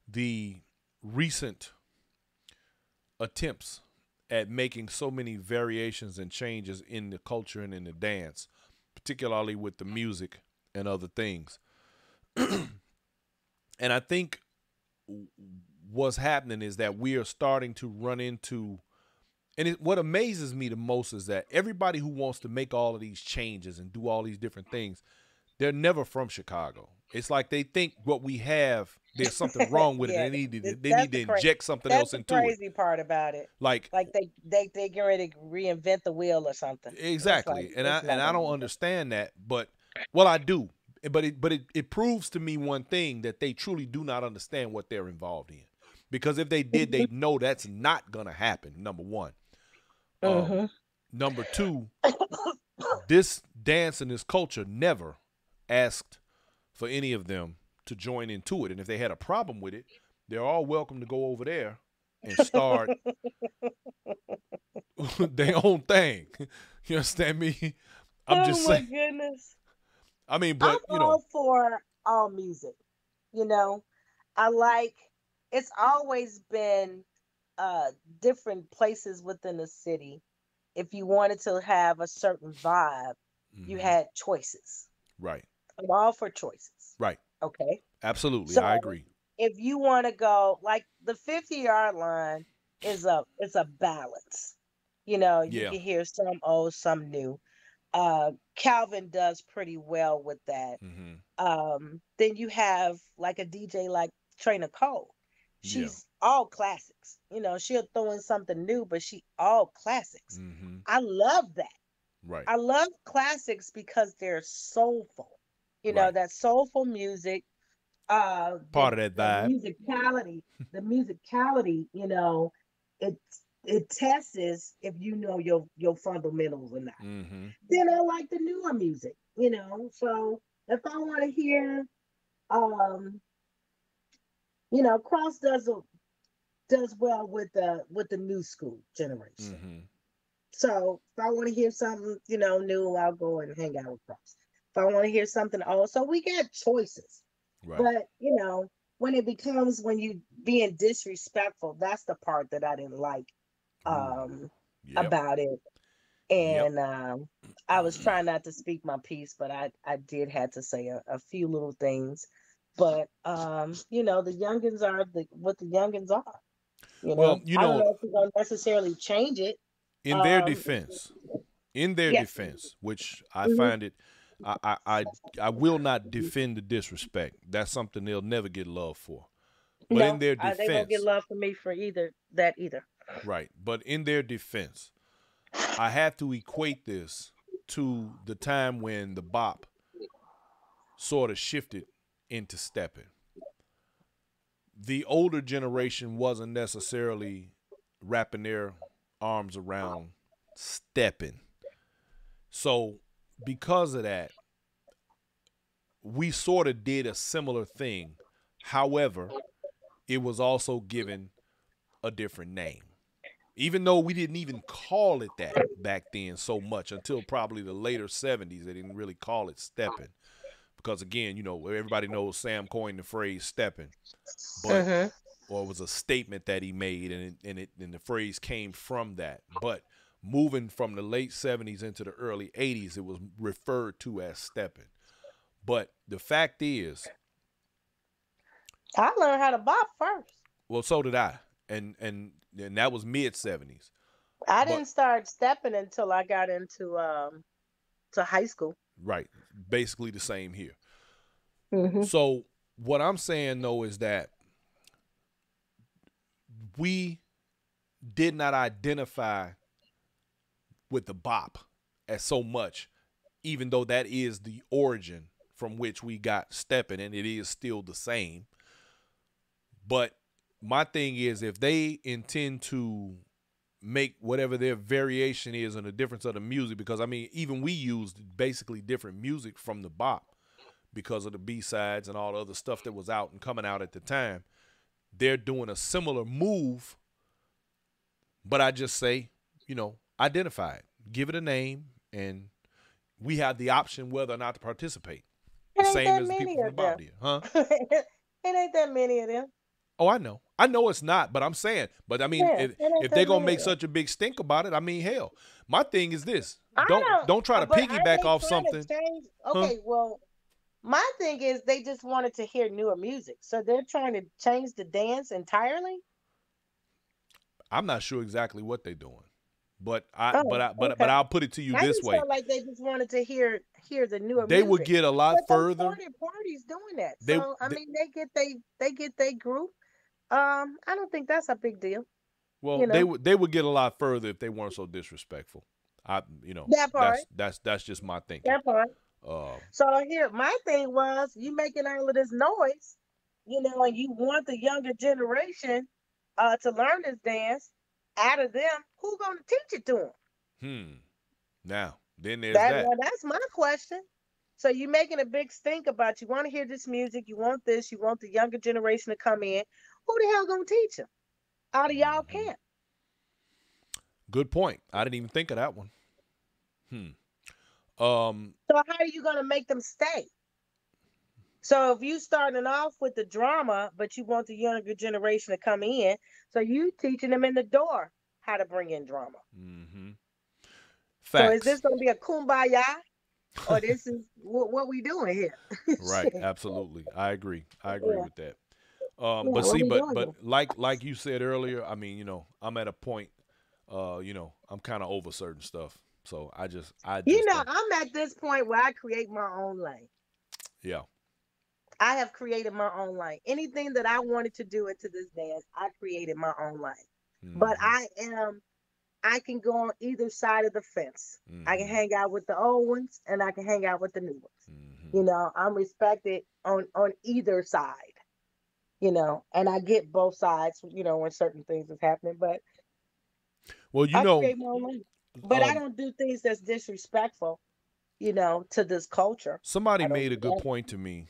the recent attempts at making so many variations and changes in the culture and in the dance, particularly with the music and other things. And I think what's happening is that we are starting to run into, and what amazes me the most is that everybody who wants to make all of these changes and do all these different things, they're never from Chicago. It's like they think what we have, there's something wrong with it. Yeah, They that's need the to inject something that's else the into it. crazy part about it. Like Like they get ready to reinvent the wheel or something. It's like exactly, and it's not I gonna don't happen. understand that, but well, I do, but it proves to me one thing that they truly do not understand what they're involved in, because if they did, they'd know that's not gonna happen. Number one, um, Mm-hmm. number two, this dance and this culture never asked for any of them to join into it, and if they had a problem with it, they're all welcome to go over there and start their own thing. You understand me? I'm Oh just my saying. goodness. I mean, I'm but all for all music. You know, I like it's always been uh different places within the city. If you wanted to have a certain vibe, you mhm, had choices. right, I'm all for choices. right, Okay. absolutely, I So agree. if you want to go like the 50-yard line is a balance. You know, you Yeah, can hear some old, some new. Calvin does pretty well with that. hmm, Then you have like a DJ like Trina Cole. yeah, She's all classics. You know, she'll throw in something new, but she all classics. hmm, I love that. right, I love classics because they're soulful. You know, right. that soulful music, uh the Part of that the vibe. musicality, the musicality, you know, it it tests if you know your fundamentals or not. Hmm. Then I like the newer music, you know. So if I want to hear um you know, Cross does well with the new school generation. Hmm. So if I want to hear something, you know, new, I'll go and hang out with Cross. If I want to hear something old, so we got choices. Right. But you know, when it becomes when you being disrespectful, that's the part that I didn't like Ooh. um Yep. about it. Yep. And I was trying not to speak my piece, but I did have to say a few little things. But you know, the youngins are what the youngins are. You Well, know, I don't know if we're gonna necessarily change it. in their Um, defense, in their yeah. defense, which I Hmm. find it, I will not defend the disrespect. That's something they'll never get love for. But in No, their they won't get defense, love from me for either. right? But in their defense, I have to equate this to the time when the bop sort of shifted into stepping. The older generation wasn't necessarily wrapping their arms around stepping. So because of that, we sort of did a similar thing. However, it was also given a different name. Even though we didn't even call it that back then so much until probably the later 70s, they didn't really call it stepping. Because again, you know, everybody knows Sam coined the phrase stepping, but Hmm. or it was a statement that he made, and the phrase came from that. But moving from the late 70s into the early 80s, it was referred to as stepping. But the fact is, I learned how to bop first. well, so did I, and that was mid 70s. I But didn't start stepping until I got into to high school. right, basically the same here. Hmm. So what I'm saying though is that we did not identify with the bop as so much, even though that is the origin from which we got stepping, and it is still the same. But my thing is, if they intend to make whatever their variation is on the difference of the music, because I mean, even we used basically different music from the bop because of the B-sides and all the other stuff that was out and coming out at the time. They're doing a similar move, but I just say, identify it, give it a name, and we have the option whether or not to participate. It ain't Same that as the many people from of the them. bop did, huh? It ain't that many of them. Oh, I know. I know it's not, but I'm saying, but I mean, Yeah, if, it ain't if that they're gonna many make of them. such a big stink about it, I mean, hell, my thing is this: I don't try to but are piggyback they off trying to something, change? huh? Okay, well, my thing is they just wanted to hear newer music, so they're trying to change the dance entirely. I'm not sure exactly what they're doing, but I, but Oh, I, but okay. I'll put it to you I this just way: felt like they just wanted to hear the newer they would music. get a But lot they further. started parties doing that. They, So I they mean they get their group. I don't think that's a big deal, well, you know. they would get a lot further if they weren't so disrespectful. I, That part. that's just my thinking. That part. Uh, So here my thing was you making all of this noise, and you want the younger generation to learn this dance out of them, who gonna teach it to them? hmm. Now, then there's That that. now that's my question. So you making a big stink about you want to hear this music, you want this, you want the younger generation to come in. Who the hell gonna teach them? Out of y'all Hmm. can't. Good point. I didn't even think of that one. Hmm. Um. So how are you gonna make them stay? So if you starting off with the drama, but you want the younger generation to come in, so you teaching them in the door how to bring in drama. Hmm. So is Facts. this gonna be a kumbaya, or this is what we doing here? Right. Shit. Absolutely. I agree. I agree Yeah, with that. yeah, But what see, we but doing but here? like you said earlier, I mean, I'm at a point. I'm kind of over certain stuff. So I just don't. I'm at this point where I create my own lane. Yeah. I have created my own lane. Anything that I wanted to do into this dance, I created my own lane. But Hmm. I can go on either side of the fence. I can Hmm. hang out with the old ones and I can hang out with the new ones. Hmm. I'm respected on either side, and I get both sides, when certain things is happening, but Well, I create my own lane. But I um, don't do things that's disrespectful, to this culture. somebody I don't made do a good that. point to me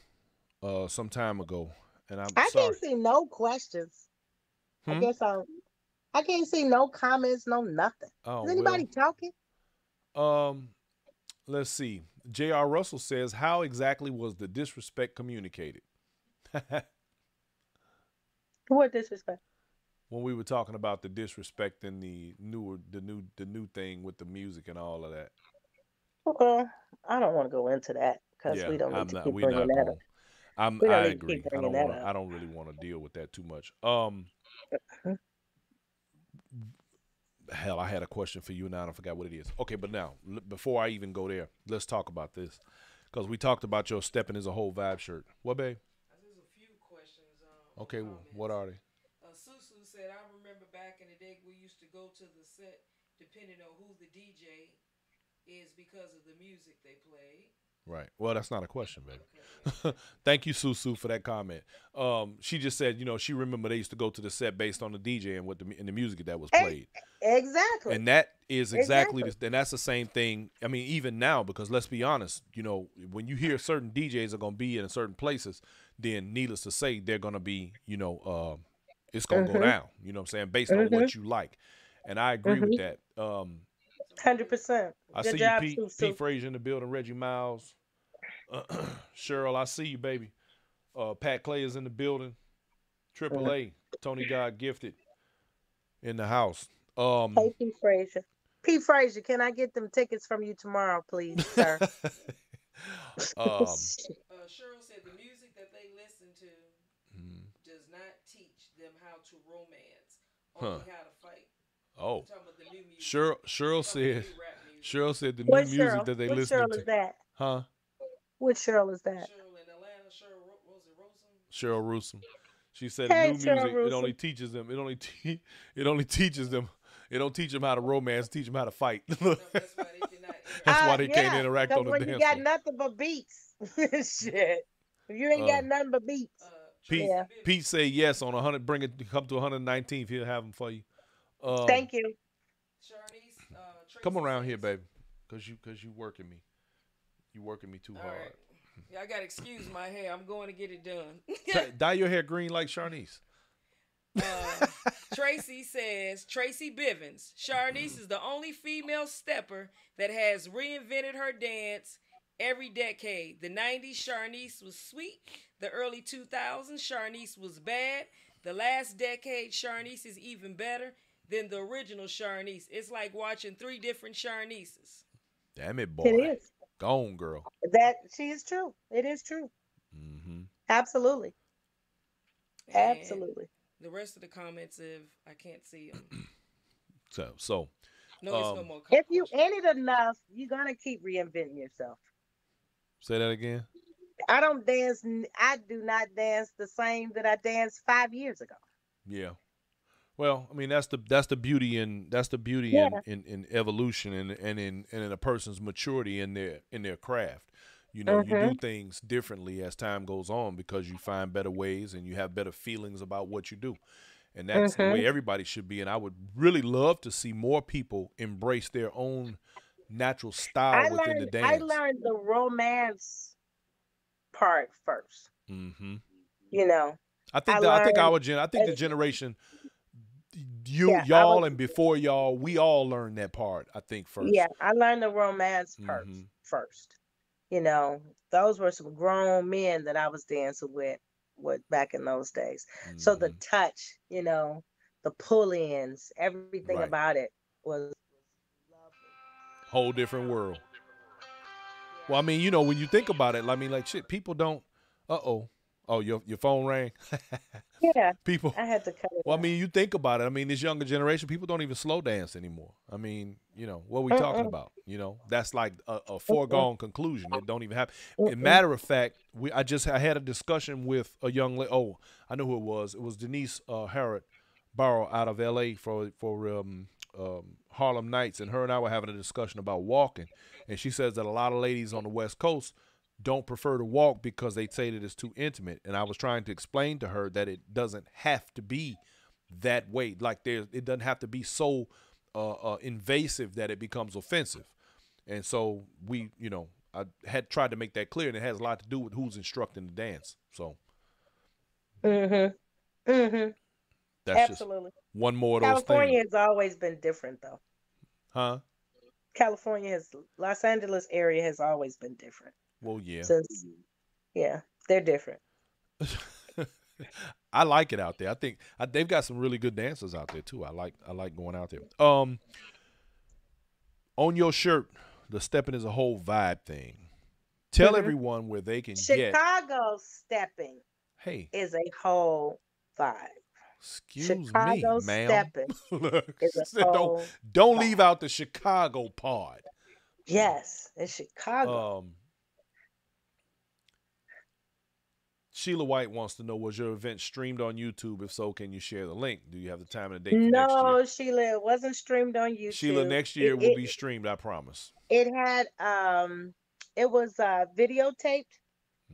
some time ago, and I'm I sorry. can't see no questions. I Hmm. guess I can't see no comments, no nothing. Oh Is well. anybody talking? Um. Let's see. J.R. Russell says, "How exactly was the disrespect communicated?" What disrespect? When we were talking about the disrespect and the new thing with the music and all of that. Well, I don't want to go into that because Yeah, we don't need I'm to not. keep We're bringing not that up. going. We don't I need to keep agree. I bringing don't that want to. up. I don't really want to deal with that too much. Hell, I had a question for you now. I forgot what it is. Okay, but now before I even go there, let's talk about this because we talked about your stepping as a whole vibe shirt. What, babe? There's a few questions or Okay, what comments. are they? Susu said, I remember back in the day we used to go to the set depending on who the DJ is because of the music they played. Right. Well, that's not a question, Okay, baby. Thank you, Susu, for that comment. She just said, she remember they used to go to the set based on the DJ and and the music that was E- played, Exactly. and that is exactly Exactly. and that's the same thing. I mean, even now, because let's be honest, when you hear certain DJs are gonna be in certain places, then needless to say, they're gonna be, it's gonna go Mhm. down. You know what I'm saying, based on Mhm. what you like, and I agree with Mhm. that. 100%. I see Good you, job, Pete Susu. Frazier in the building, Reggie Miles. Cheryl, I see you, baby. Pat Clay is in the building. Triple Mm. A, Tony God gifted in the house. Hey, P. Frazier. P. Frazier, can I get them tickets from you tomorrow, please, sir? um, Cheryl said the music that they listen to does not teach them how to romance, huh. only how to fight. We're Oh, talking about the new music. Cheryl Talking about the said. new rap music. Cheryl said the new What music Cheryl? that they What listening Cheryl to. is that? Huh? What Cheryl is that? Cheryl in Atlanta, Cheryl Rosen. Cheryl Roosum. She said the Hey, new Cheryl music, it Russo. only teaches them, it only teaches them, it don't teach them how to romance, teach them how to fight. That's why they cannot That's interact. why they can't Yeah, interact because on the when you dance got floor. nothing but beats, shit. If you ain't Uh, got nothing but beats, Pete, Tracy yeah. Bivens. Pete say yes on 100. Bring it, come to 119th. He'll have them for you. Thank you. Charnice, Come Tracy around here, says. baby, cause you working me. You working me too All hard. right. Yeah, I gotta excuse my hair. I'm going to get it done. Dye your hair green like Charnice. uh, Tracy says Tracy Bivens. Charnice is the only female stepper that has reinvented her dance every decade. The 90s, Charnice was sweet. The early 2000s, Charnice was bad. The last decade, Charnice is even better than the original Charnice. It's like watching three different Charnices. Damn it, It boy. is. Gone, girl. That she is true. It is true. Mm-hmm. Absolutely. And Absolutely. the rest of the comments, if I can't see them, So, no, it's no um, more If you questions. in it enough, you're gonna keep reinventing yourself. say that again. I don't dance. I do not dance the same that I danced 5 years ago. Yeah. Well, I mean that's the beauty Yeah. in evolution and in a person's maturity in their craft. You know, you do Mhm. things differently as time goes on because you find better ways and you have better feelings about what you do. And that's the way Mhm. everybody should be. And I would really love to see more people embrace their own natural style I within the learned. I dance. learned the romance part first. Hmm. You know. I think Learned. I think the generation Yeah. I was. y'all and before y'all, we all learned that part, I think Yeah. first. I learned the romance part Hmm. first. You know, those were some grown men that I was dancing with back in those days. So the Hmm. touch, the pull-ins, everything Right. about it was lovely. Whole different Now, world. Well, I mean, you know, when you think about it, I mean, like shit, people don't. Uh oh. Oh, your phone rang. yeah, yeah, People. I had to cut it Well, I out. mean, you think about it. I mean, this younger generation, people don't even slow dance anymore. I mean, you know, what are we talking Mm-mm, about? You know, that's like a mm-mm, foregone conclusion. It don't even happen. In mm-mm. matter of fact, I had a discussion with a young lady. Oh, I know who it was. It was Denise Harrod Barrow out of L.A. for Harlem Nights, and her and I were having a discussion about walking, and she says that a lot of ladies on the West Coast don't prefer to walk because they say that it's too intimate. And I was trying to explain to her that it doesn't have to be that way. Like it doesn't have to be so invasive that it becomes offensive. And so I had tried to make that clear, and it has a lot to do with who's instructing the dance. So Mhm. Mhm. that's just Absolutely. one more of those things, California has always been different, though. huh? California has Los Angeles area has always been different Well, yeah. since. Yeah, they're different. I like it out there. I think they've got some really good dancers out there too. I like going out there. On your shirt, the stepping is a whole vibe thing. Tell Mhm. everyone where they can get. Chicago stepping Hey, is a whole vibe. excuse me, Chicago ma'am. stepping Look, is she a said whole don't leave vibe. out the Chicago part. Yes, in Chicago. Um, Sheila White wants to know, was your event streamed on YouTube? If so, can you share the link? Do you have the time and the date for next year? No, Sheila, it wasn't streamed on Sheila, YouTube. next It year will it be streamed. I promise. it had it was videotaped,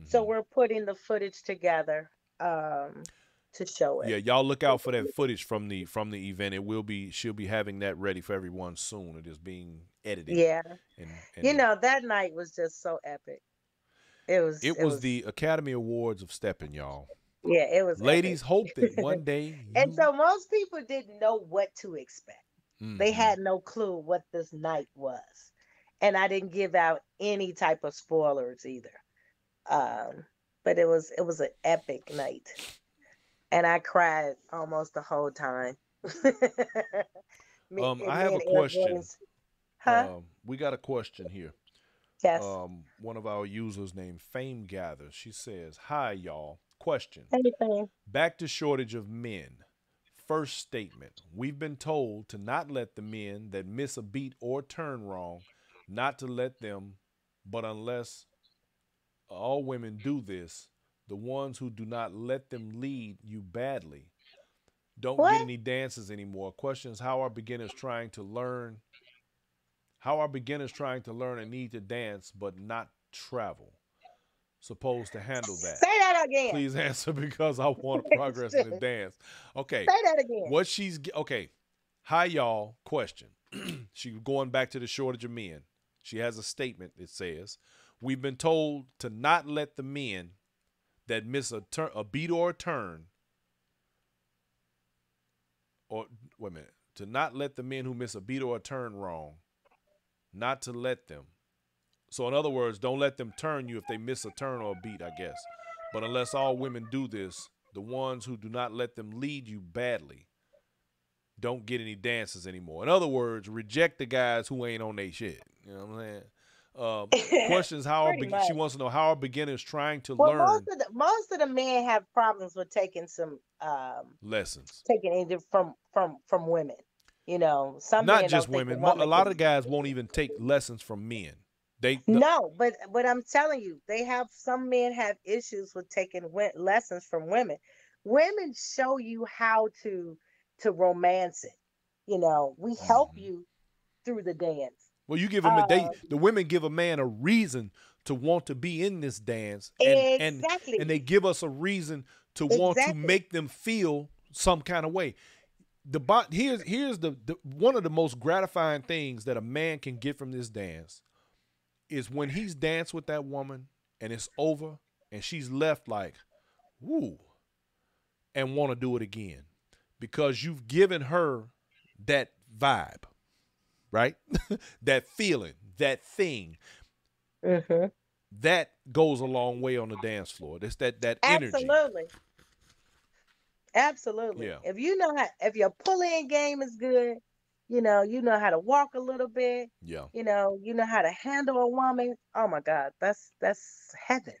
so Hmm. we're putting the footage together um to show it. Yeah, y'all look out for that footage from the event. It will be she'll be having that ready for everyone soon. It is being edited, Yeah. and That night was just so epic. It was it it was was the Academy Awards of Stepping, y'all. yeah, it was epic. Ladies, hope that one day And you. so most people didn't know what to expect. They Hmm. had no clue what this night was. And I didn't give out any type of spoilers either. Um, but it was an epic night. And I cried almost the whole time. I Me have a and Eric question. Williams. Huh? We got a question here. Yes. One of our users named Fame Gather. She says, "Hi, y'all. Question: Anything. Back to shortage of men. First statement: We've been told to not let the men that miss a beat or turn wrong, not to let them, but unless all women do this, the ones who do not let them lead you badly don't get What? any dances anymore. Question is, how are beginners trying to learn? How are beginners trying to learn and need to dance but not travel? Supposed to handle that? Say that again. Please answer because I want to progress in the dance. Okay. Say that again. What she's okay. Hi y'all. Question. She going back to the shortage of men. She has a statement that says, "We've been told to not let the men that miss a beat or a turn, or wait a minute, to not let the men who miss a beat or a turn wrong, not to let them." So in other words, don't let them turn you if they miss a turn or a beat, I guess. But unless all women do this, the ones who do not let them lead you badly don't get any dances anymore. In other words, reject the guys who ain't on their shit. You know what I'm saying? Questions: how are she wants to know how are beginners trying to Well, learn most of the men have problems with taking some lessons? taking either from women. You know, some Not men just don't think the women. A woman lot of the can. guys won't even take lessons from men. No, but I'm telling you, some men have issues with taking lessons from women. Women show you how to romance it. You know, we help Mhm. you through the dance. Well, you give them Uh, the women give a man a reason to want to be in this dance, and exactly, they give us a reason to want to exactly. make them feel some kind of way. Here's the one of the most gratifying things that a man can get from this dance is when he's danced with that woman and it's over and she's left like, woo, and want to do it again because you've given her that vibe, right? That feeling, that thing. Hmm. That goes a long way on the dance floor. It's that energy. Absolutely, absolutely. Yeah. If your pull-in game is good, you know how to walk a little bit. Yeah. You know how to handle a woman. Oh my God, that's heaven.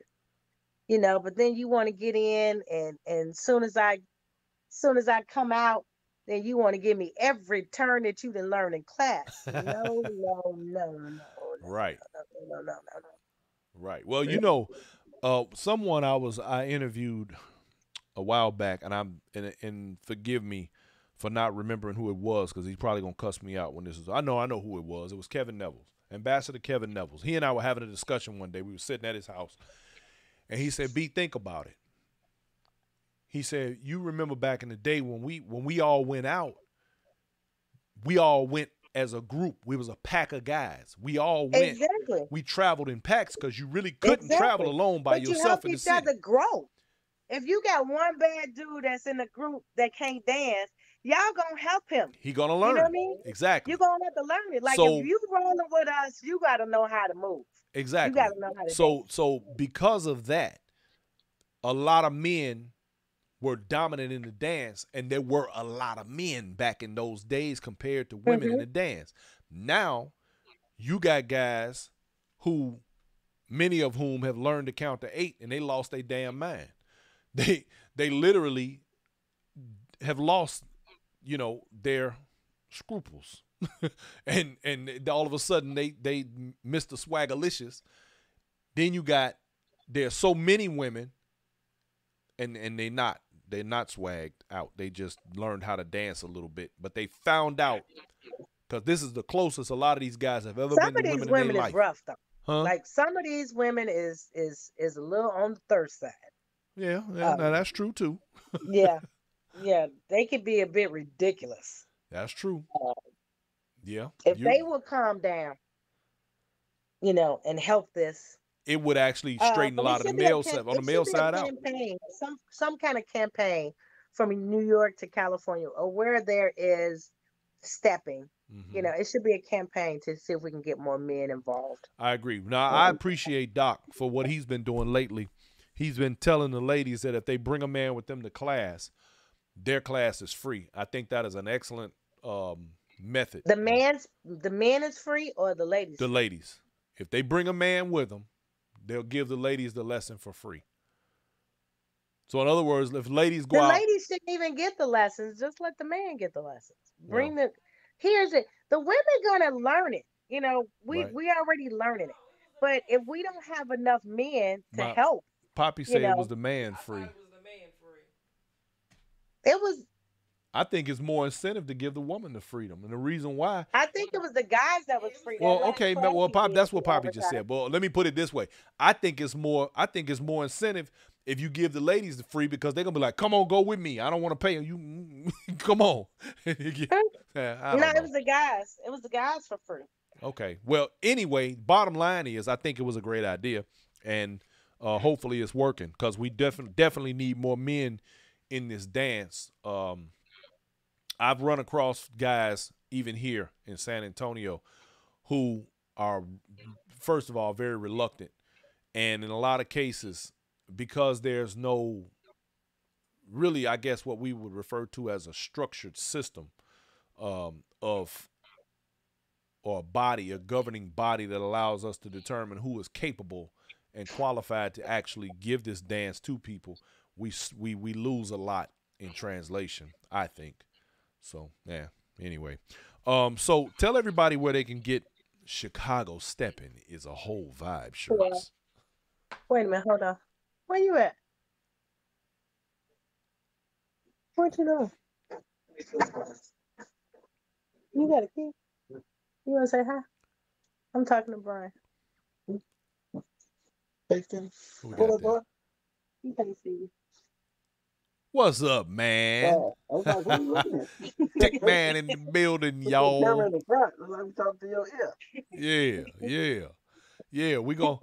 But then you want to get in, and soon as I come out, then you want to give me every turn that you didn't learn in class. No, no, no, no, no, no, Right. no, no, no, no, Right. Well, no. someone I interviewed a while back, and and forgive me for not remembering who it was because he's probably gonna cuss me out when this is. I know who it was. It was Kevin Nevels, Ambassador Kevin Nevels. He and I were having a discussion one day. We were sitting at his house, and he said, "B, think about it." He said, "You remember back in the day when we all went out, we all went as a group. We was a pack of guys. We all went. Exactly, We traveled in packs because you really couldn't travel exactly. alone by But you yourself help in the each city. other grow. If you got one bad dude that's in the group that can't dance, y'all gonna help him. He gonna You know what I learn mean? You're exactly. gonna have to learn it. Like if So you rolling with us, you gotta know how to move. You exactly. gotta know how to So dance. so because of that, a lot of men were dominant in the dance, and there were a lot of men back in those days compared to women in Hmm. the dance. Now you got guys who many of whom have learned to count to 8 and they lost their damn mind. They literally have lost, their scruples. and all of a sudden they Mr. Swagalicious. Then you got there's so many women and they're not swagged out. They just learned how to dance a little bit, but they found out because this is the closest a lot of these guys have ever Some been to of these women in their women is life. rough though. Huh? Like some of these women is a little on the thirst side. Yeah, Um, now that's true too. yeah, yeah, they could be a bit ridiculous. That's true. Uh, Yeah. if You they would calm down, and help this. it would actually straighten a But it lot of the should be a male side on the it should male be side a out. campaign, some kind of campaign from New York to California, or where there is stepping. Hmm. It should be a campaign to see if we can get more men involved. I agree. Now I Um, appreciate Doc for what he's been doing lately. He's been telling the ladies that if they bring a man with them to class, their class is free. I think that is an excellent method. the man is free or the ladies The free? ladies, if they bring a man with them, they'll give the ladies the lesson for free. So in other words, if ladies go The out, ladies shouldn't even get the lessons. Just let the man get the lessons. well, Here's it. The women gonna learn it. We right. we already learning it. But if we don't have enough men to My help, Poppy You said it was know, the man I free. thought it was the man free. it was. I think it's more incentive to give the woman the freedom, and the reason why. I think it was the guys that Yeah, was it was free. the That Well, guys. like okay, well, Classy Pop, did that's what the Poppy just advertising. said. Well, let me put it this way: I think it's more. I think it's more incentive if you give the ladies the free because they're gonna be like, "Come on, go with me. I don't want to pay you. Come on." I No, don't it know. was the guys. It was the guys for free. Okay. Well, anyway, bottom line is, I think it was a great idea, and hopefully it's working because we definitely need more men in this dance. I've run across guys even here in San Antonio who are, first of all, very reluctant, and in a lot of cases, because there's no really, I guess, what we would refer to as a structured system of or a body, a governing body that allows us to determine who is capable and qualified to actually give this dance to people, we lose a lot in translation, I think. So, yeah, anyway. So tell everybody where they can get Chicago Steppin' is a whole vibe Yeah. shirts. Wait a minute, hold on. Where you at? What you doing? You got a key? You want to say hi? I'm talking to Brian. Who we got there? He can't see you. What's up, man? Oh, I was like, what are you looking at? Tech man in the building, Put your camera y'all. in the front. Let me talk to your ear. Yeah. We gonna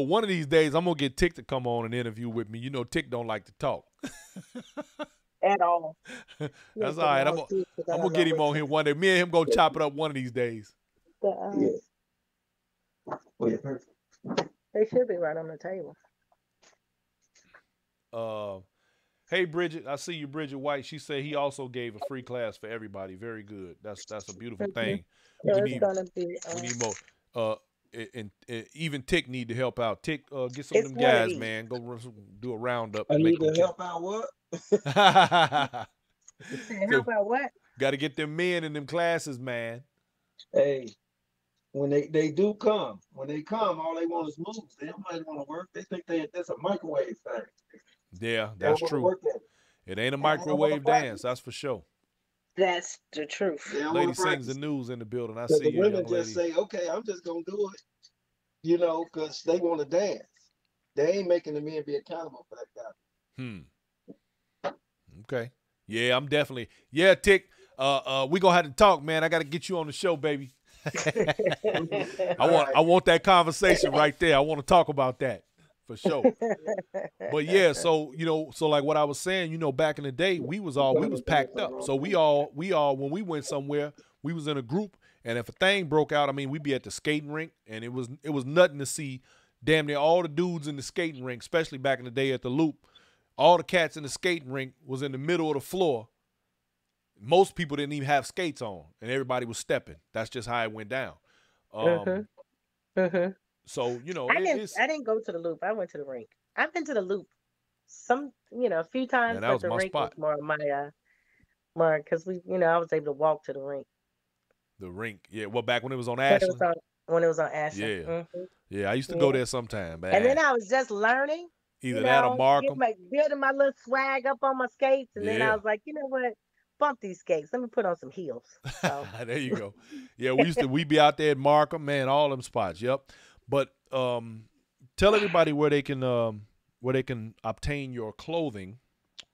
one of these days I'm gonna get Tick to come on and interview with me. You know, Tick don't like to talk. At all. That's all right. I'm gonna get him on here one day. Me and him gonna chop it up one of these days. Yeah. Oh, yeah, perfect. They should be right on the table. Hey Bridget, I see you, Bridget White. She said he also gave a free class for everybody. Very good. That's a beautiful thing. So We it's need gonna be. we need more. And even Tick need to help out. Tick, get some of It's them one of guys, these. man. Go do a roundup. I And need make to them help out what? How about what? Got to get them men in them classes, man. Hey, when they do come, when they come, all they want is moves. They don't want to work. They think that's a microwave thing. Yeah, They don't that's want to true. work at it. It ain't a They don't wanna microwave practice. dance, that's for sure. That's the truth. They don't Lady want to sings practice. the news in the building. I Because see the you, women young lady. just say, okay, I'm just going to do it, because they want to dance. They ain't making the men be accountable for that guy. Okay. Yeah, I'm definitely. Yeah, Tick. We gonna have to talk, man. I gotta get you on the show, baby. I want that conversation right there. I want to talk about that for sure. But yeah, so like what I was saying, back in the day, we was packed up. So we all when we went somewhere, we was in a group, and if a thing broke out, I mean, we'd be at the skating rink, and it was nothing to see. Damn near all the dudes in the skating rink, especially back in the day at the Loop, all the cats in the skating rink was in the middle of the floor. Most people didn't even have skates on, and everybody was stepping. That's just how it went down. So I it's didn't go to the Loop. I went to the rink. I've been to the Loop a few times, that but was the my rink spot. was more because I was able to walk to the rink. The rink, yeah. Well, back when it was on When it Ashland. was on Ashland. Yeah. I used to go there sometime, man. And then I was just learning. Either that or Markham. Building my little swag up on my skates, and then Yeah. I was like, you know what? Bump these skates. Let me put on some heels. So. There you go. Yeah, we be out there at Markham, man, all them spots. Yep. But tell everybody where they can obtain your clothing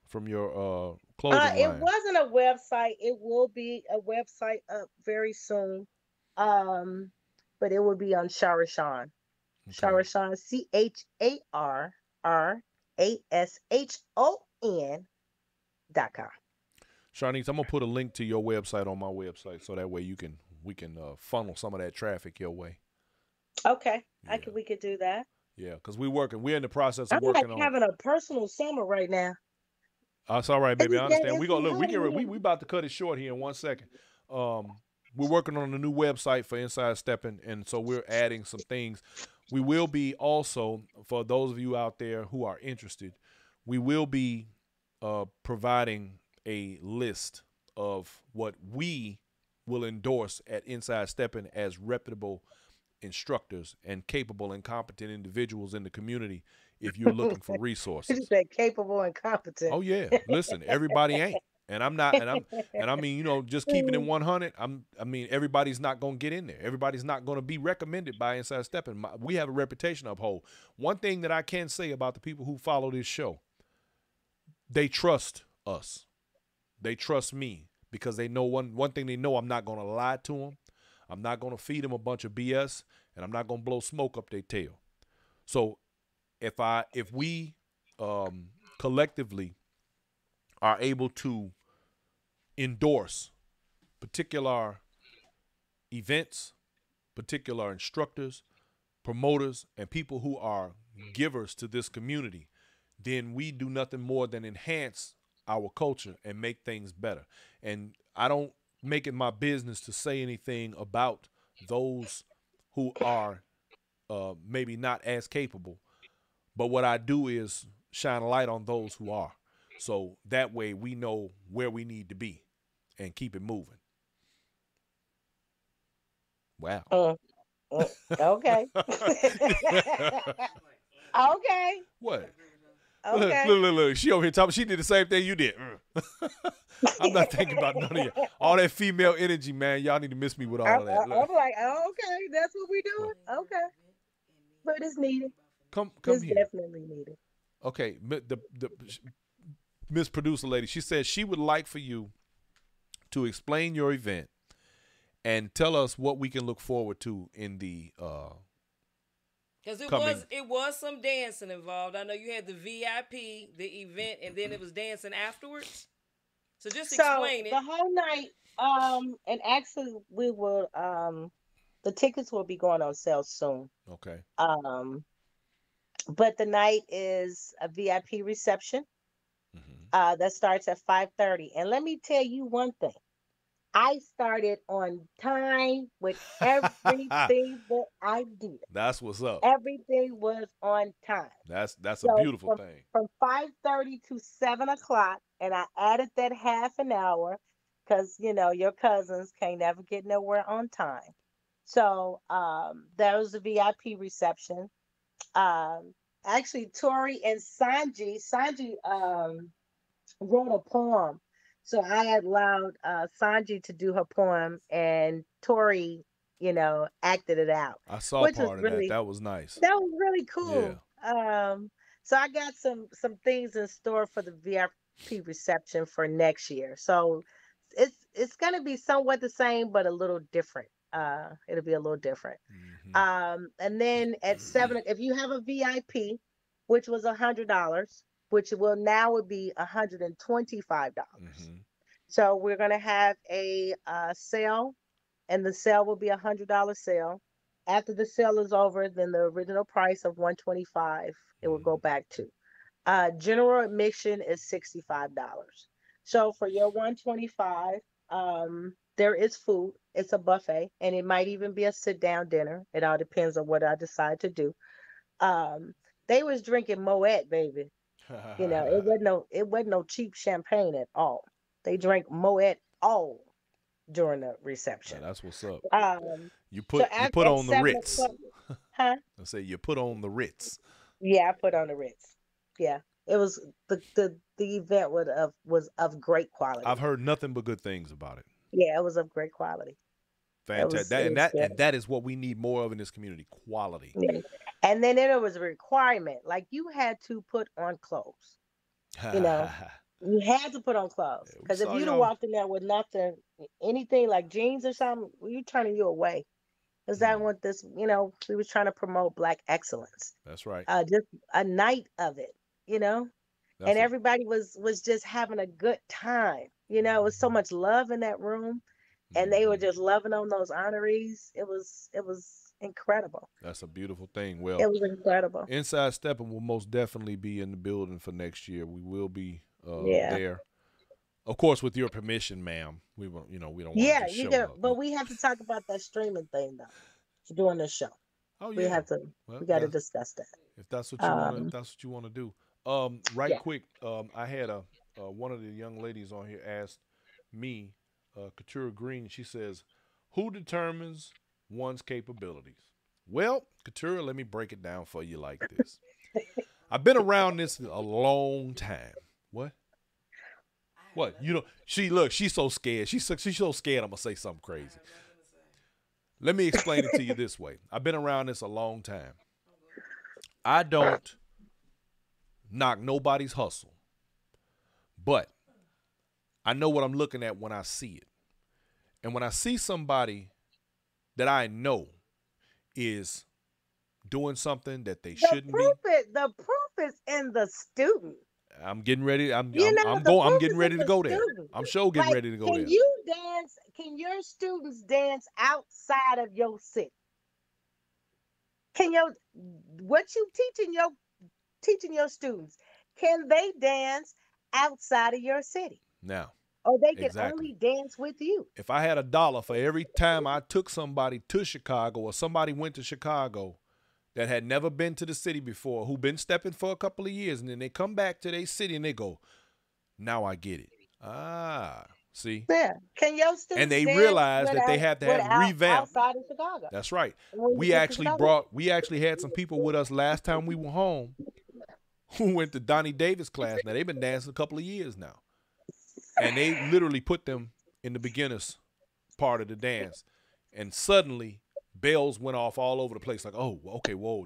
from your clothing line. It wasn't a website. It will be a website up very soon. But it will be on Charashon. Okay. Charashon, CHARASHON.com. Charnice, I'm gonna put a link to your website on my website so that way we can funnel some of that traffic your way. Okay, Yeah. we could do that. Yeah, because we're in the process of I'm working like on. having a personal summer right now. That's all right, baby. I understand. We It's gonna look. We hot. about to cut it short here in 1 second. We're working on a new website for Inside Steppin', and so we're adding some things. We will be also, for those of you out there who are interested, we will be providing a list of what we will endorse at Inside Steppin' as reputable instructors and capable and competent individuals in the community if you're looking for You just resources. said capable and competent. Oh yeah, listen, everybody ain't, and I'm not, and I mean, just keeping it 100. I mean, everybody's not gonna get in there. Everybody's not gonna be recommended by Inside Steppin'. We have a reputation to uphold. One thing that I can say about the people who follow this show, they trust us. They trust me because they know one thing. They know I'm not gonna lie to them. I'm not gonna feed them a bunch of BS, and I'm not gonna blow smoke up their tail. So if we collectively are able to endorse particular events, particular instructors, promoters, and people who are givers to this community, then we do nothing more than enhance our culture and make things better. And I don't make it my business to say anything about those who are maybe not as capable, but what I do is shine a light on those who are. So that way we know where we need to be and keep it moving. Wow. Okay. Okay. What? Look, Okay. look, look, look. She over here talking. She did the same thing you did. I'm not thinking about none of you. All that female energy, man. Y'all need to miss me with all I'm, of that. I'm Look. like, oh, okay, that's what we What? doing. Okay, but it's needed. Come It's here. definitely needed. Okay, the Miss Producer lady. She said she would like for you to explain your event and tell us what we can look forward to in the Because coming. it was some dancing involved. I know you had the VIP, the event, and then it was dancing afterwards. So just So explain it. the whole night, and actually we will, the tickets will be going on sale soon. Okay. Um, but the night is a VIP reception. Mm-hmm. That starts at 5:30. And let me tell you one thing. I started on time with everything that I did. That's what's up. Everything was on time. That's a So beautiful thing. from 5:30 to 7 o'clock, and I added that half an hour because your cousins can't never get nowhere on time. So there was a VIP reception. Um, actually, Tori and Sanji wrote a poem. So I had allowed Sanji to do her poem, and Tori, acted it out, I saw which was part of that. really That was nice. that was really Yeah. cool. So I got some things in store for the VIP reception for next year. So it's gonna be somewhat the same, but a little different. It'll be a little different. Mm-hmm. And then at 7, if you have a VIP, which was $100, which will now would be $125. Mm-hmm. So we're gonna have a sale, and the sale will be $100 sale. After the sale is over, then the original price of 125 it will go back to. General admission is $65. So for your 125, there is food. It's a buffet, and it might even be a sit down dinner. It all depends on what I decide to do. Um, they was drinking Moet, baby. It wasn't no cheap champagne at all. They drank Moet all during the reception. That's what's up. Um, You so put at on the 7 o'clock, Ritz. huh? I say you put on the Ritz. Yeah, I put on the Ritz. Yeah, it was the event was of great I've quality. heard nothing but good things about it. Yeah, it was of great quality. It Fantastic. was it was good. And that is what we need more of in this community. Quality. Yeah. And then there was a requirement, like you had to put on clothes. You know, you had to put on clothes We because if saw you'd have y'all. walked in there with nothing, anything like jeans or something, we turning you away. Because that Mm, what this, we was trying to promote Black excellence. that's right. Just a night of it, you know, and That's a everybody was just having a good time. It was so much love in that room, and they were mhm. just loving on those honorees. It was incredible. That's a beautiful thing. Well, It was incredible. Inside Stepping will most definitely be in the building for next year. We will be Yeah. there. Of course, with your permission, ma'am. We won't, we don't want to Yeah, just you show got, up. but we have to talk about that streaming thing though. During the show, Oh we yeah. have to. Well, We got to discuss that. if that's what you want to, if Um, that's what you want to do. Right yeah. quick. I had a one of the young ladies on here asked me, Katura Green. She says, "Who determines one's capabilities?" Well, Katura, let me break it down for you like this. I've been around this a long time. What? What? You know, she's so scared. She's so scared I'm gonna say something crazy. Let me explain it to you this way. I've been around this a long time. I don't knock nobody's hustle, but I know what I'm looking at when I see it. And when I see somebody that I know is doing something that they shouldn't be, The proof is in the student. I'm getting ready. I'm You know, I'm the going. I'm proof getting is ready in to the go there. student. I'm sure getting Like, ready to go can there. you dance? Can your students dance outside of your city? Can your what you teaching your students? Can they dance outside of your city? Now, Or they can exactly. only dance with you? If I had $1 for every time I took somebody to Chicago or somebody went to Chicago that had never been to the city before, who been stepping for a couple of years, and then they come back to their city and they go, now I get it. Ah, see? Yeah. Can your And students they dance realize that they have to have revamp. outside of Chicago? That's right. When you We get to Chicago? actually had some people with us last time we were home who went to Donnie Davis class. Now they've been dancing a couple of years now. And they literally put them in the beginners part of the dance. And suddenly bells went off all over the place. Like, oh, okay, whoa,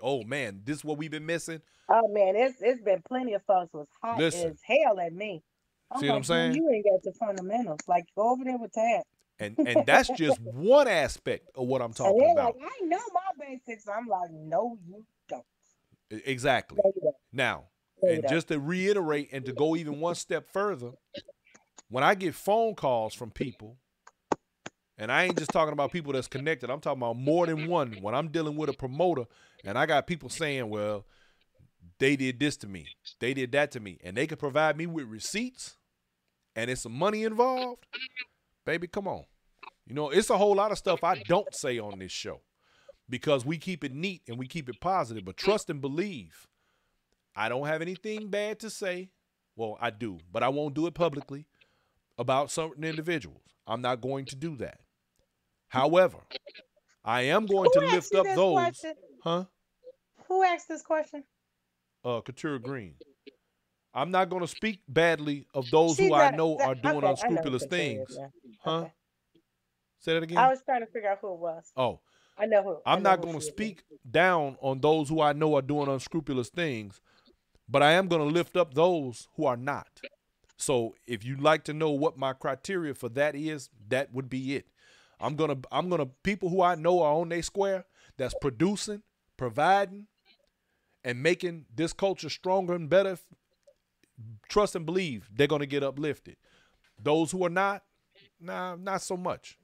oh man, this is what we've been missing. Oh man, it's been plenty of folks was hot Listen. as hell at me. I'm See what I'm like, man, saying? you ain't got the fundamentals. Like, go over there with that. And that's just one aspect of what I'm And talking they're about. like, I know my basics. I'm like, no, you don't. Exactly. No, you don't. Now, No, you and don't. just to reiterate and to go even one step further, when I get phone calls from people, and I ain't just talking about people that's connected, I'm talking about more than one. When I'm dealing with a promoter and I got people saying, well, they did this to me, they did that to me, and they could provide me with receipts and it's some money involved, baby, come on. You know, it's a whole lot of stuff I don't say on this show because we keep it neat and we keep it positive. But trust and believe, I don't have anything bad to say. Well, I do, but I won't do it publicly about certain individuals. I'm not going to do that. However, I am going to lift up those. Question? Huh? Who asked this question? Katura Green. I'm not going to speak badly of those who I know are doing unscrupulous things. Huh? Okay. Say that again? I was trying to figure out who it was. Oh. I know who. I'm not going to speak down on those who I know are doing unscrupulous things, but I am going to lift up those who are not. So if you'd like to know what my criteria for that is, that would be it. I'm gonna people who I know are on their square that's producing, providing, and making this culture stronger and better. Trust and believe they're gonna get uplifted. Those who are not, nah, not so much.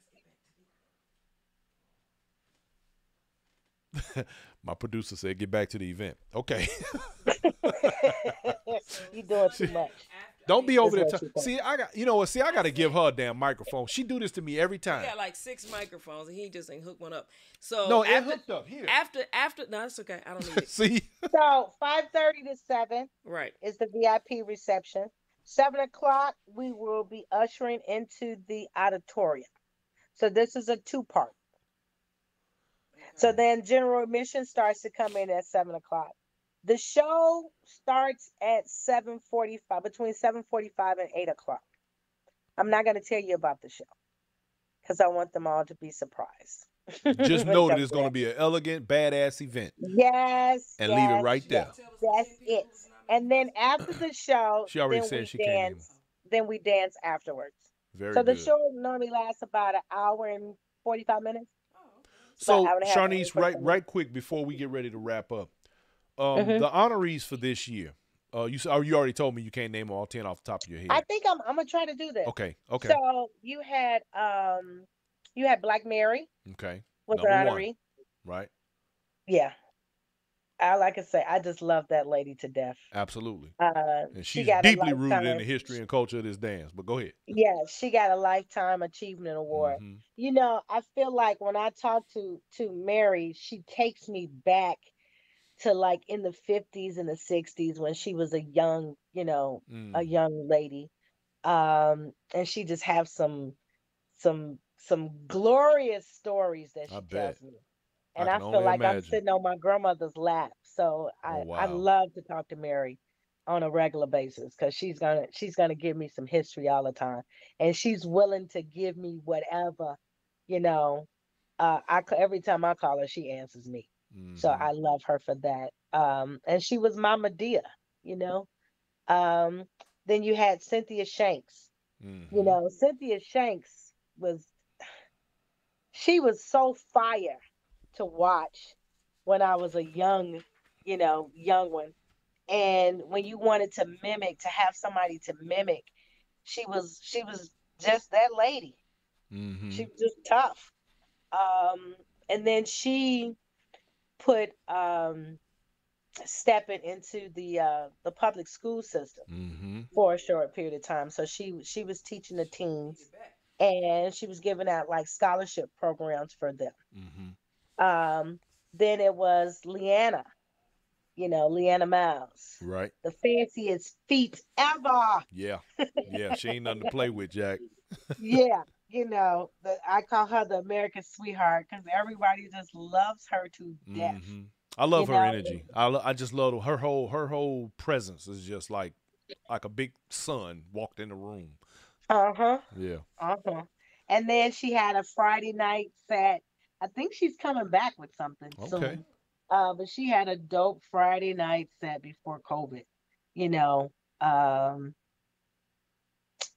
My producer said, "Get back to the event." Okay. You doing too much. Don't be over there. See, I got to give her a damn microphone. She do this to me every time. He got like 6 microphones and he just ain't hooked one up. So no, it hooked up here. After no, it's okay. I don't need it. See. So 5:30 to 7. Right. Is the VIP reception. 7 o'clock we will be ushering into the auditorium. So this is a 2-part. So then general admission starts to come in at 7 o'clock. The show starts at 7:45, between 7:45 and 8 o'clock. I'm not going to tell you about the show because I want them all to be surprised. Just know that it's going to be an elegant, badass event. Yes. And leave it right there. That's it. And then after the show, she already said she came in. Then we dance afterwards. Very so the good. show normally lasts about an hour and 45 minutes. So Charnice, right quick before we get ready to wrap up. The honorees for this year. You already told me you can't name all 10 off the top of your head. I think I'm gonna try to do that. Okay. So you had Black Mary. Okay. Was an honoree. Right. Yeah. Like I say, I just love that lady to death. Absolutely. And she's deeply rooted in the history and culture of this dance. But go ahead. Yeah, she got a Lifetime Achievement Award. Mm-hmm. You know, I feel like when I talk to Mary, she takes me back to like in the 50s and the 60s when she was a young, a young lady. And she just have some glorious stories that she tells me. I and I can feel only like I'm imagine. sitting on my grandmother's lap. So Oh I wow. love to talk to Mary on a regular basis because she's gonna give me some history all the time, and she's willing to give me whatever, you know. Every time I call her, she answers me. So Mm-hmm. I love her for that. And she was my Medea, you know. Um, then you had Cynthia Shanks. You Mm-hmm. know, Cynthia Shanks was she was so fire to watch when I was a young one. And when you wanted to mimic, to have somebody to mimic, she was just that lady. Mm-hmm. She was just tough. Um, and then she put Steppin into the public school system Mm-hmm. for a short period of time. So she was teaching the teens, and she was giving out like scholarship programs for them. Mm-hmm. Um, then it was Leanna, Leanna Miles, Right. the fanciest feet ever. Yeah. Yeah. She ain't nothing to play with, Jack. Yeah, I call her the American sweetheart because everybody just loves her to death. Mm-hmm. I love You her know, energy. I just love her whole presence is just like a big sun walked in the room. uh-huh, Yeah. uh-huh. And then she had a Friday night set. I think she's coming back with something Okay. soon. But she had a dope Friday night set before COVID, you know. Um,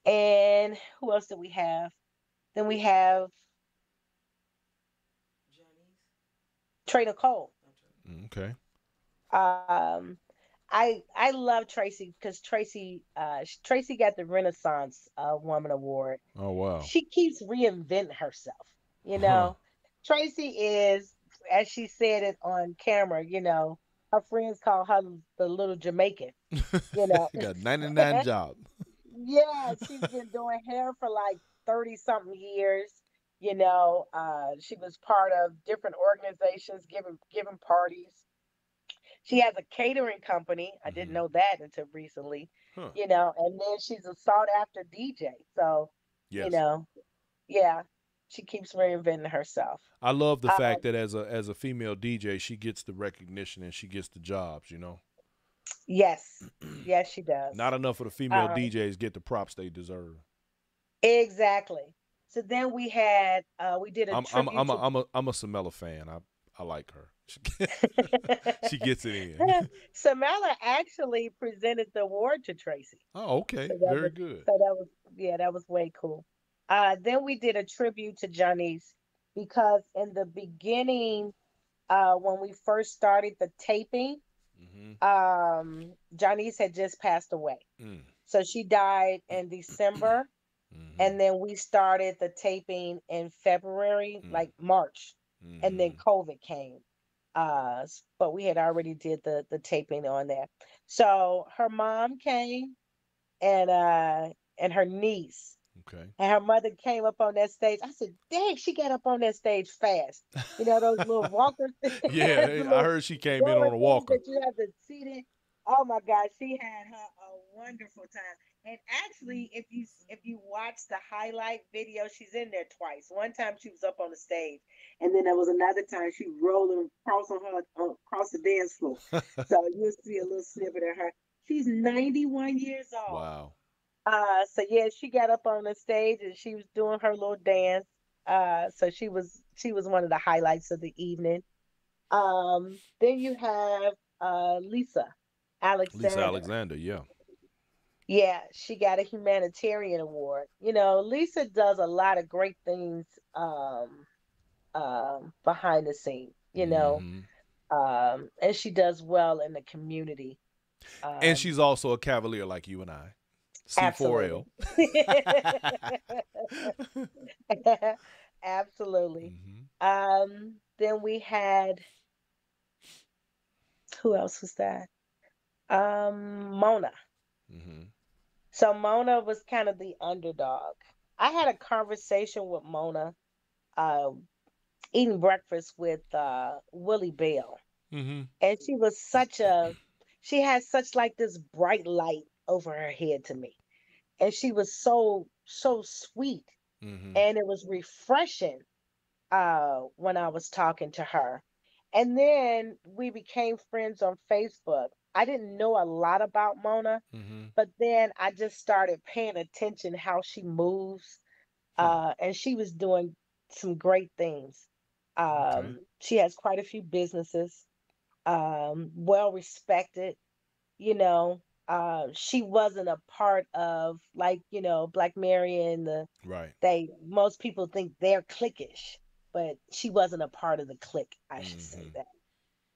and who else do we have? Then we have Johnny's. Trader Cole. Okay. Um, I love Tracy because Tracy got the Renaissance Woman Award. Oh wow. She keeps reinventing herself. You Huh. know, Tracy is, as she said it on camera. Her friends call her the little Jamaican. You know, Got 99 jobs. yeah, she's been doing hair for like 30 something years. She was part of different organizations giving parties. She has a catering company. I didn't Mm-hmm. know that until recently. Huh. And then she's a sought after DJ. So, you Yes. know, yeah, she keeps reinventing herself. I love the Um, fact that as a female DJ, she gets the recognition and she gets the jobs. yes, yes, she does. Not enough of the female Um, DJs get the props they deserve. exactly. So then we did a tribute to I'm a Samela fan. I like her. She gets it in. Samela actually presented the award to Tracy. Oh, okay. So that Very was good. so that was yeah, that was way cool. Then we did a tribute to Johnny's because in the beginning, when we first started the taping, Mm-hmm. Johnny's had just passed away. Mm. So she died in December, Mm-hmm. and then we started the taping in February, Mm. like March, and then Mm-hmm. COVID came. But we had already did the taping on there. So her mom came, and her niece. Okay. And her mother came up on that stage. I said, dang, she got up on that stage fast. Those little walkers, the Yeah, I little heard she came in roller on a things walker. that you have to seat in. Oh my God, she had her a wonderful time. And actually, if you watch the highlight video, she's in there twice. One time she was up on the stage, and then there was another time she rolling across the dance floor. So you'll see a little snippet of her. She's 91 years old. Wow. So yeah, she got up on the stage and she was doing her little dance. So she was one of the highlights of the evening. Then you have Lisa Lisa Alexander. Alexander, yeah. Yeah, she got a humanitarian award. Lisa does a lot of great things behind the scene, Mm-hmm. and she does well in the community. And Um, she's also a cavalier like you and I. absolutely. C4L. Absolutely. Mm-hmm. Then we had who else was that? Mona. Mm-hmm. So Mona was kind of the underdog. I had a conversation with Mona, uh, eating breakfast with Willie Bell, Mm-hmm. and she had such like this bright light over her head to me, and she was so sweet, Mm-hmm. and it was refreshing when I was talking to her. And then we became friends on Facebook. I didn't know a lot about Mona, Mm-hmm. but then I just started paying attention how she moves. Hmm. And she was doing some great things. Okay. She has quite a few businesses, well respected, you know. She wasn't a part of like, Black Mary and the Right. they most people think they're cliquish, but she wasn't a part of the clique, I should say Mm-hmm.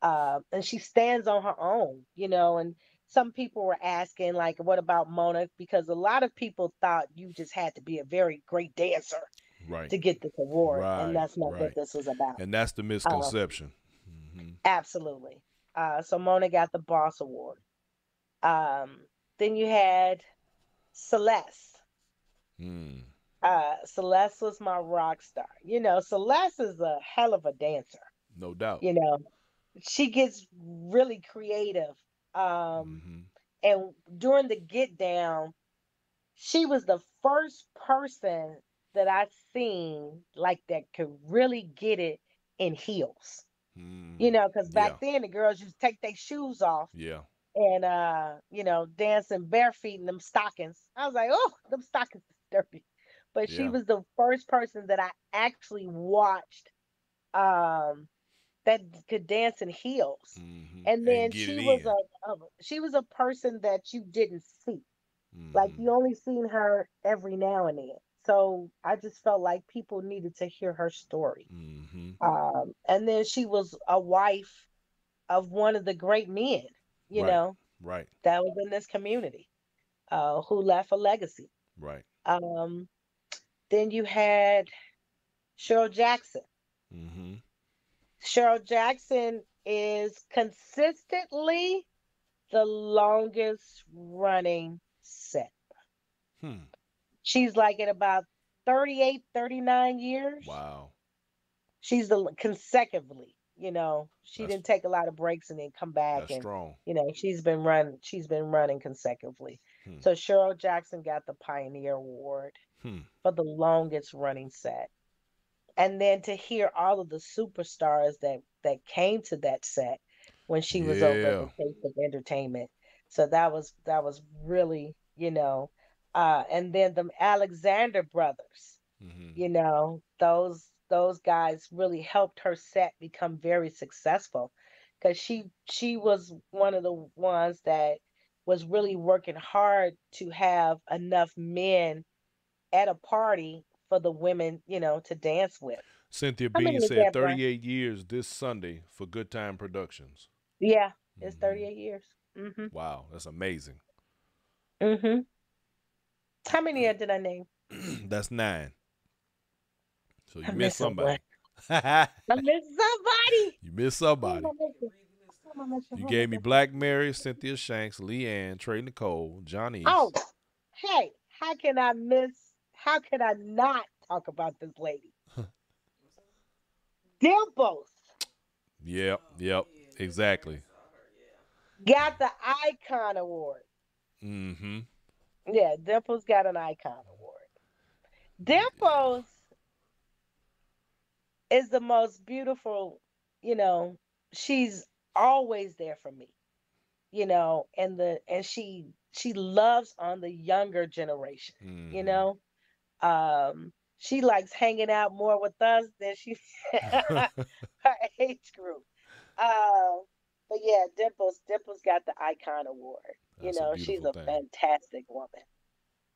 that. And she stands on her own, and some people were asking, like, what about Mona? Because a lot of people thought you just had to be a very great dancer Right. to get this award, and Right. that's not what Right. this was about. And that's the Uh, misconception. Mm-hmm. Absolutely. So Mona got the Boss Award. Um, then you had Celeste. Mm. Celeste was my rock star. Celeste is a hell of a dancer. No doubt. You know, she gets really creative. Um, Mm-hmm. and during the get down, she was the first person that I seen like that could really get it in heels. Mm. Because back Yeah. then the girls used to take their shoes off Yeah. and dancing bare feet in them stockings. I was like, oh, them stockings is dirty. But she Yeah. was the first person that I actually watched um that could dance in heels. Mm-hmm. And And then get it she was in. a person that you didn't see. Like Mm-hmm. you only seen her every now and then. So I just felt like people needed to hear her story. Mm-hmm. And then she was a wife of one of the great men, you Right. know, Right. that was in this community, who left a legacy. Right. Um, then you had Cheryl Jackson. Mm-hmm. Cheryl Jackson is consistently the longest running set. Hmm. She's like at about 38, 39 years. Wow. She's the consecutively, she That's didn't take a lot of breaks and then come back that's and strong. she's been running consecutively. Hmm. So Cheryl Jackson got the Pioneer Award Hmm. for the longest running set. And then to hear all of the superstars that came to that set when she was over at the Yeah. Taste of Entertainment. So that was really, and then the Alexander brothers, Mm-hmm. those guys really helped her set become very successful because she was one of the ones that was really working hard to have enough men at a party for the women, to dance with. Cynthia How Bean many is said that, Brian? 38 years this Sunday for Good Time Productions. Yeah, it's Mm-hmm. 38 years. Mhm. Wow, that's amazing. Mhm. How many did I name? That's 9. So I you missed missing one. somebody. I missed somebody. You missed Who am I somebody. missing? Who am I missing? You Who am I gave me missing? Black Mary, Cynthia Shanks, Leanne, Trey Nicole, Oh, Johnny's. hey, how can I miss? How can I not talk about this lady? Dimples Yep, yep, exactly. got the Icon Award. Mm-hmm. Yeah, Dimples got an Icon Award. Dimples is the most beautiful, you know, she's always there for me, and she loves on the younger generation, you Mm-hmm. know. She likes hanging out more with us than she her age group. Um, but yeah, Dimples got the Icon Award. That's a She's beautiful a thing. fantastic woman.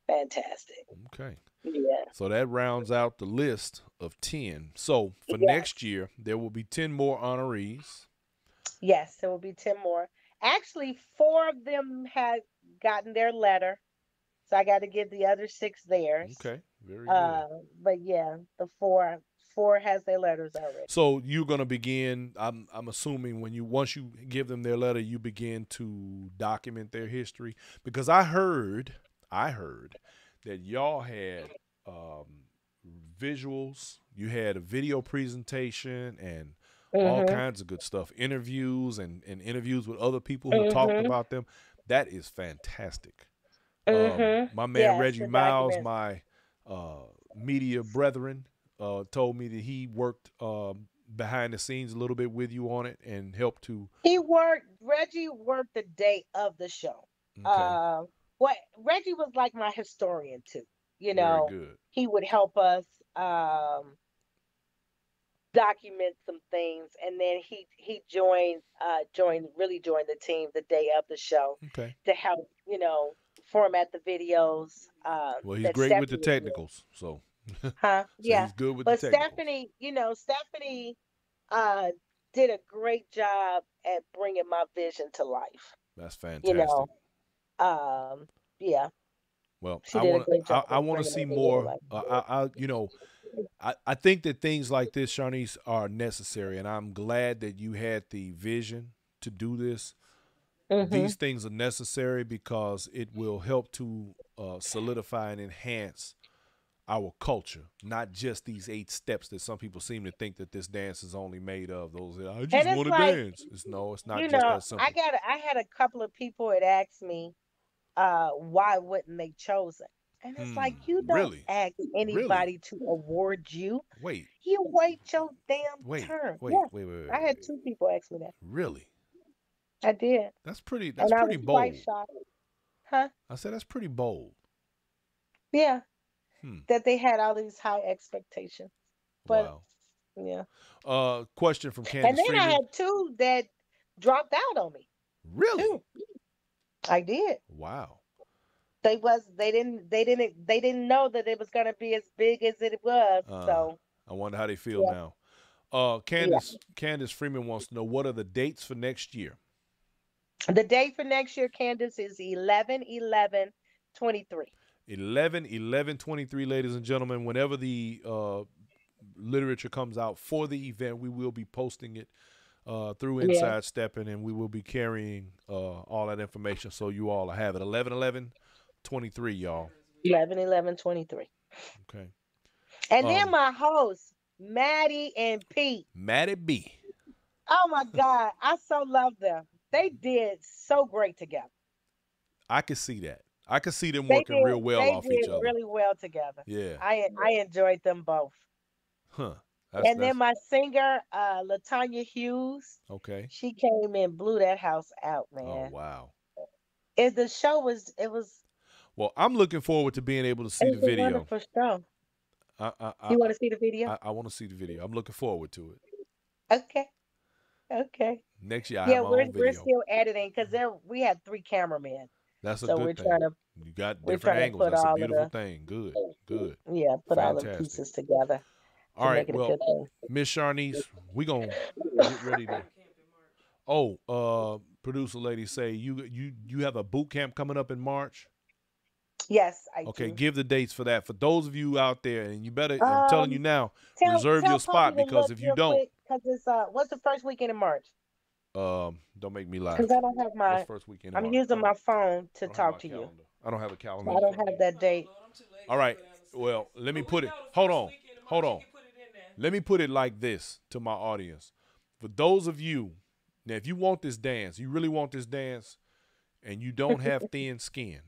Fantastic. Okay. Yeah. So that rounds out the list of 10. So for next Yes. year, there will be 10 more honorees. Yes, there will be 10 more. Actually, four of them had gotten their letter. So I got to give the other six theirs. Okay. Very good. But yeah, the four has their letters already. So you're gonna begin. I'm assuming when you once you give them their letter, you begin to document their history because I heard that y'all had visuals. You had a video presentation and all Mhm. kinds of good stuff, interviews and interviews with other people who talked Mhm. about them. That is fantastic. Mhm. My man Yes, Reggie the Miles, documents. my media brethren, told me that he worked behind the scenes a little bit with you on it and help to? Reggie worked the day of the show. Okay, What Reggie was like my historian too. You very know, good. he would help us document some things, and then he joined the team the day of the show Okay. to help, format the videos Well, he's that great with the Stephanie did. technicals, so Huh? so Yeah. he's good with the But technicals. Stephanie uh did a great job at bringing my vision to life. That's You fantastic. know. Um yeah, Well, she did a great job I at want to bringing see my vision to more. life. I think that things like this, Charnice, are necessary, and I'm glad that you had the vision to do this. These Mhm. things are necessary because it will help to solidify and enhance our culture, not just these 8 steps that some people seem to think that this dance is only made of. Those I And just it's want to like, dance. It's not just that simple. I had a couple of people that asked me why wouldn't they chose it? And it's like, you don't Really, ask really. anybody to award you. Wait, You wait your damn wait, turn. wait, Yeah. wait, wait, I wait, had wait. 2 people ask me that. Really? I did. That's pretty. That's And I pretty was quite bold. shocked. Huh? I said that's pretty bold. Yeah. Hmm. That they had all these high expectations. But Wow. yeah. Question from And Candace then I Freeman. had 2 that dropped out on me. Really? 2. I did. Wow. They didn't know that it was gonna be as big as it was. Uh, So I wonder how they feel yeah, now. yeah. Candace Freeman wants to know what are the dates for next year. The date for next year, Candace, is 11/11/23. 11/11/23, ladies and gentlemen. Whenever the literature comes out for the event, we will be posting it through Yeah. Inside Steppin', and we will be carrying all that information so you all have it. 11/11/23, y'all. 11/11/23. Okay. And then Um, my hosts, Maddie and Pete. Maddie B. Oh my God, I so love them. They did so great together. I could see that. I could see them working real well They off each did other. really well together. Yeah. I enjoyed them both. Huh. And then That's my singer, Latanya Hughes, okay. she came and blew that house out, Oh man. wow. The show was Well, I'm looking forward to being able to it see the was a video. wonderful show. I I I You want to see the video? I want to see the video. I'm looking forward to it. Okay. Okay. Next year I have Yeah, my own we're video. still editing because we had 3 cameramen, That's a so good thing. You got we're different trying to angles. put That's a all of beautiful the thing. Good. Good. put all the Fantastic. pieces together All to right. make it a Well, good thing. Miss Charnice, we gonna get ready to. Producer lady say you have a boot camp coming up in March. Yes, I Okay, do. give the dates for that. For those of you out there, and you better, I'm telling you now, reserve Tell your spot Poppy to because look if you real don't, quick because it's what's the first weekend in March? don't make me laugh. Because I don't have What's my first weekend in I'm March? using my phone to I don't have talk my to you. calendar. I don't have a calendar. So I don't have that date. All right. Well, let me put it. Hold on. Hold on. Let me put it like this to my audience. For those of you, now, if you want this dance, you really want this dance, and you don't have thin skin,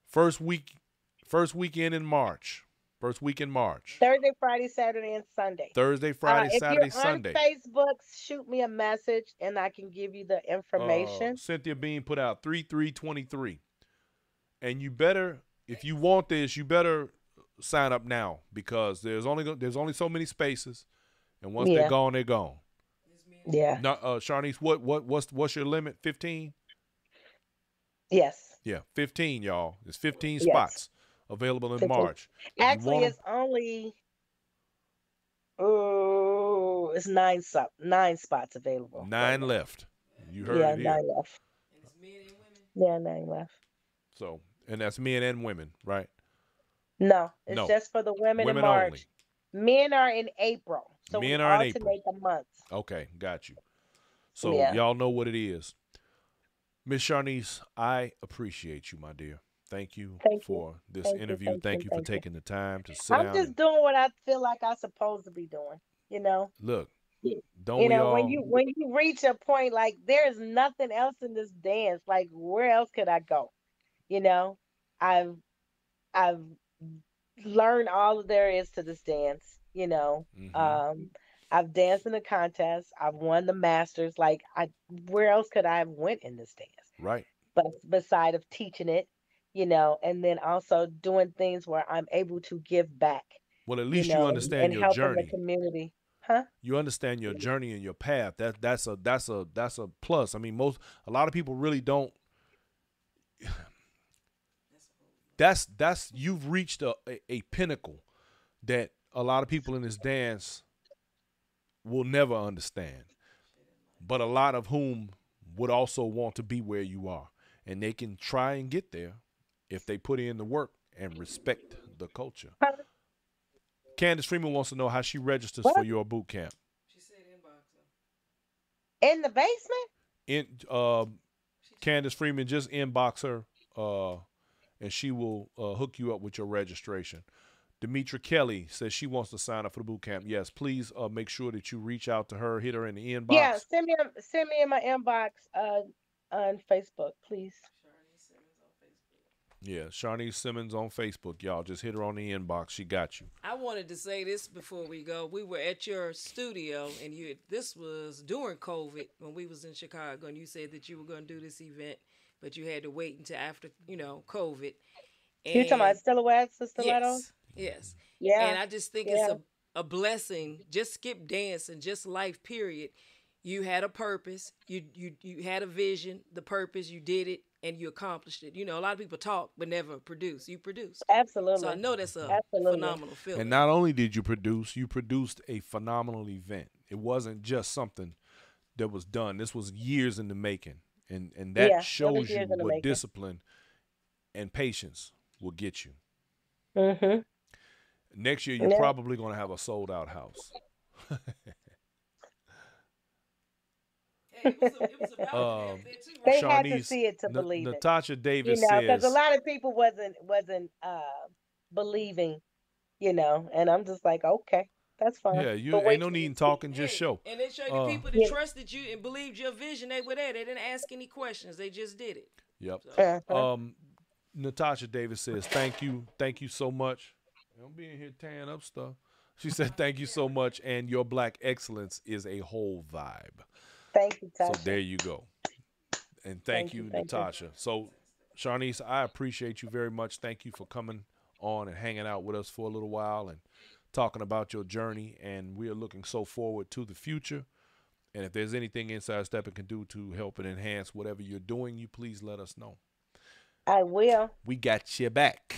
first weekend in March. First week in March. Thursday, Friday, Saturday, and Sunday. Thursday, Friday, If you're Saturday, Sunday. on Facebook, shoot me a message and I can give you the information. Cynthia Bean put out 3/3/23. And you better, if you want this, you better sign up now because there's only so many spaces, and once they're Yeah. gone, they're gone. Yeah. Now, Charnice, what's your limit? 15? Yes. Yeah, 15, y'all. There's 15 Yes. spots available in 15. March. Actually, it's only it's 9 spots available. 9 left. You heard Yeah, it here. 9 left. And it's men and women. Yeah, 9 left. So, and that's men and women, right? No, it's No. just for the women in Women March. only. Men are in April. So Men we are in alternate April. the months. Okay, got you. So Yeah. y'all know what it is. Miss Charnice, I appreciate you, my dear. Thank you for this interview. Thank you for taking the time to sit down. I'm just doing what I feel like I'm supposed to be doing. Look, don't we all? When you reach a point like there's nothing else in this dance, like where else could I go? I've I've learned all there is to this dance. Mhm. I've danced in the contest. I've won the masters. Like where else could I have went in this dance? Right. But beside of teaching it, and then also doing things where I'm able to give back, Well, at least you understand and your helping the journey. community. Huh? You understand your journey and your path. That's a plus. I mean, a lot of people really don't. That's you've reached a pinnacle that a lot of people in this dance will never understand, but a lot of whom would also want to be where you are, and they can try and get there if they put in the work and respect the culture. Huh? Candace Freeman wants to know how she registers What? for your boot camp. She said inbox In the basement? Candace Freeman, just inbox her, and she will hook you up with your registration. Demetra Kelly says she wants to sign up for the boot camp. Yes, please make sure that you reach out to her, hit her in the inbox. Yeah, send me in my inbox on Facebook, please. Charnice Simmons on Facebook. Yeah, Charnice Simmons on Facebook, y'all. Just hit her on the inbox. She got you. I wanted to say this before we go. We were at your studio, and this was during COVID when we was in Chicago, and you said that you were going to do this event, but you had to wait until after, COVID. And You talking about Silhouettes of Stilettoes? yes. Yeah. And I just think it's a blessing. Just skip dance and just life, period. You had a purpose. You had a vision, the purpose. You did it, and you accomplished it. A lot of people talk but never produce. You produce. Absolutely. So I know that's a Absolutely. phenomenal feeling. And not only did you produced a phenomenal event. It wasn't just something that was done. This was years in the making. And that Yeah, it was shows you years in the what making. discipline and patience will get you. Mm-hmm. Next year, you're Yeah. probably going to have a sold out house. Hey, it was about that too, right? They had to Charnice, see it to believe it. Natasha Davis Because a says, lot of people wasn't believing, and I'm just like, okay, that's fine. yeah, you But wait ain't no till need you in see. talking, just show. And they showed the people that Yeah. trusted you and believed your vision. They were there. They didn't ask any questions. They just did it. Yep. Uh-huh. Natasha Davis says, thank you so much. Don't be in here tearing up stuff. She said, thank you so much, and your black excellence is a whole vibe. Thank you, So Tasha. there you go. And thank you, thank you. Natasha. So, Charnice, I appreciate you very much. Thank you for coming on and hanging out with us for a little while and talking about your journey. And we are looking so forward to the future. And if there's anything Inside Steppin can do to help and enhance whatever you're doing, you please let us know. I will. We got your back.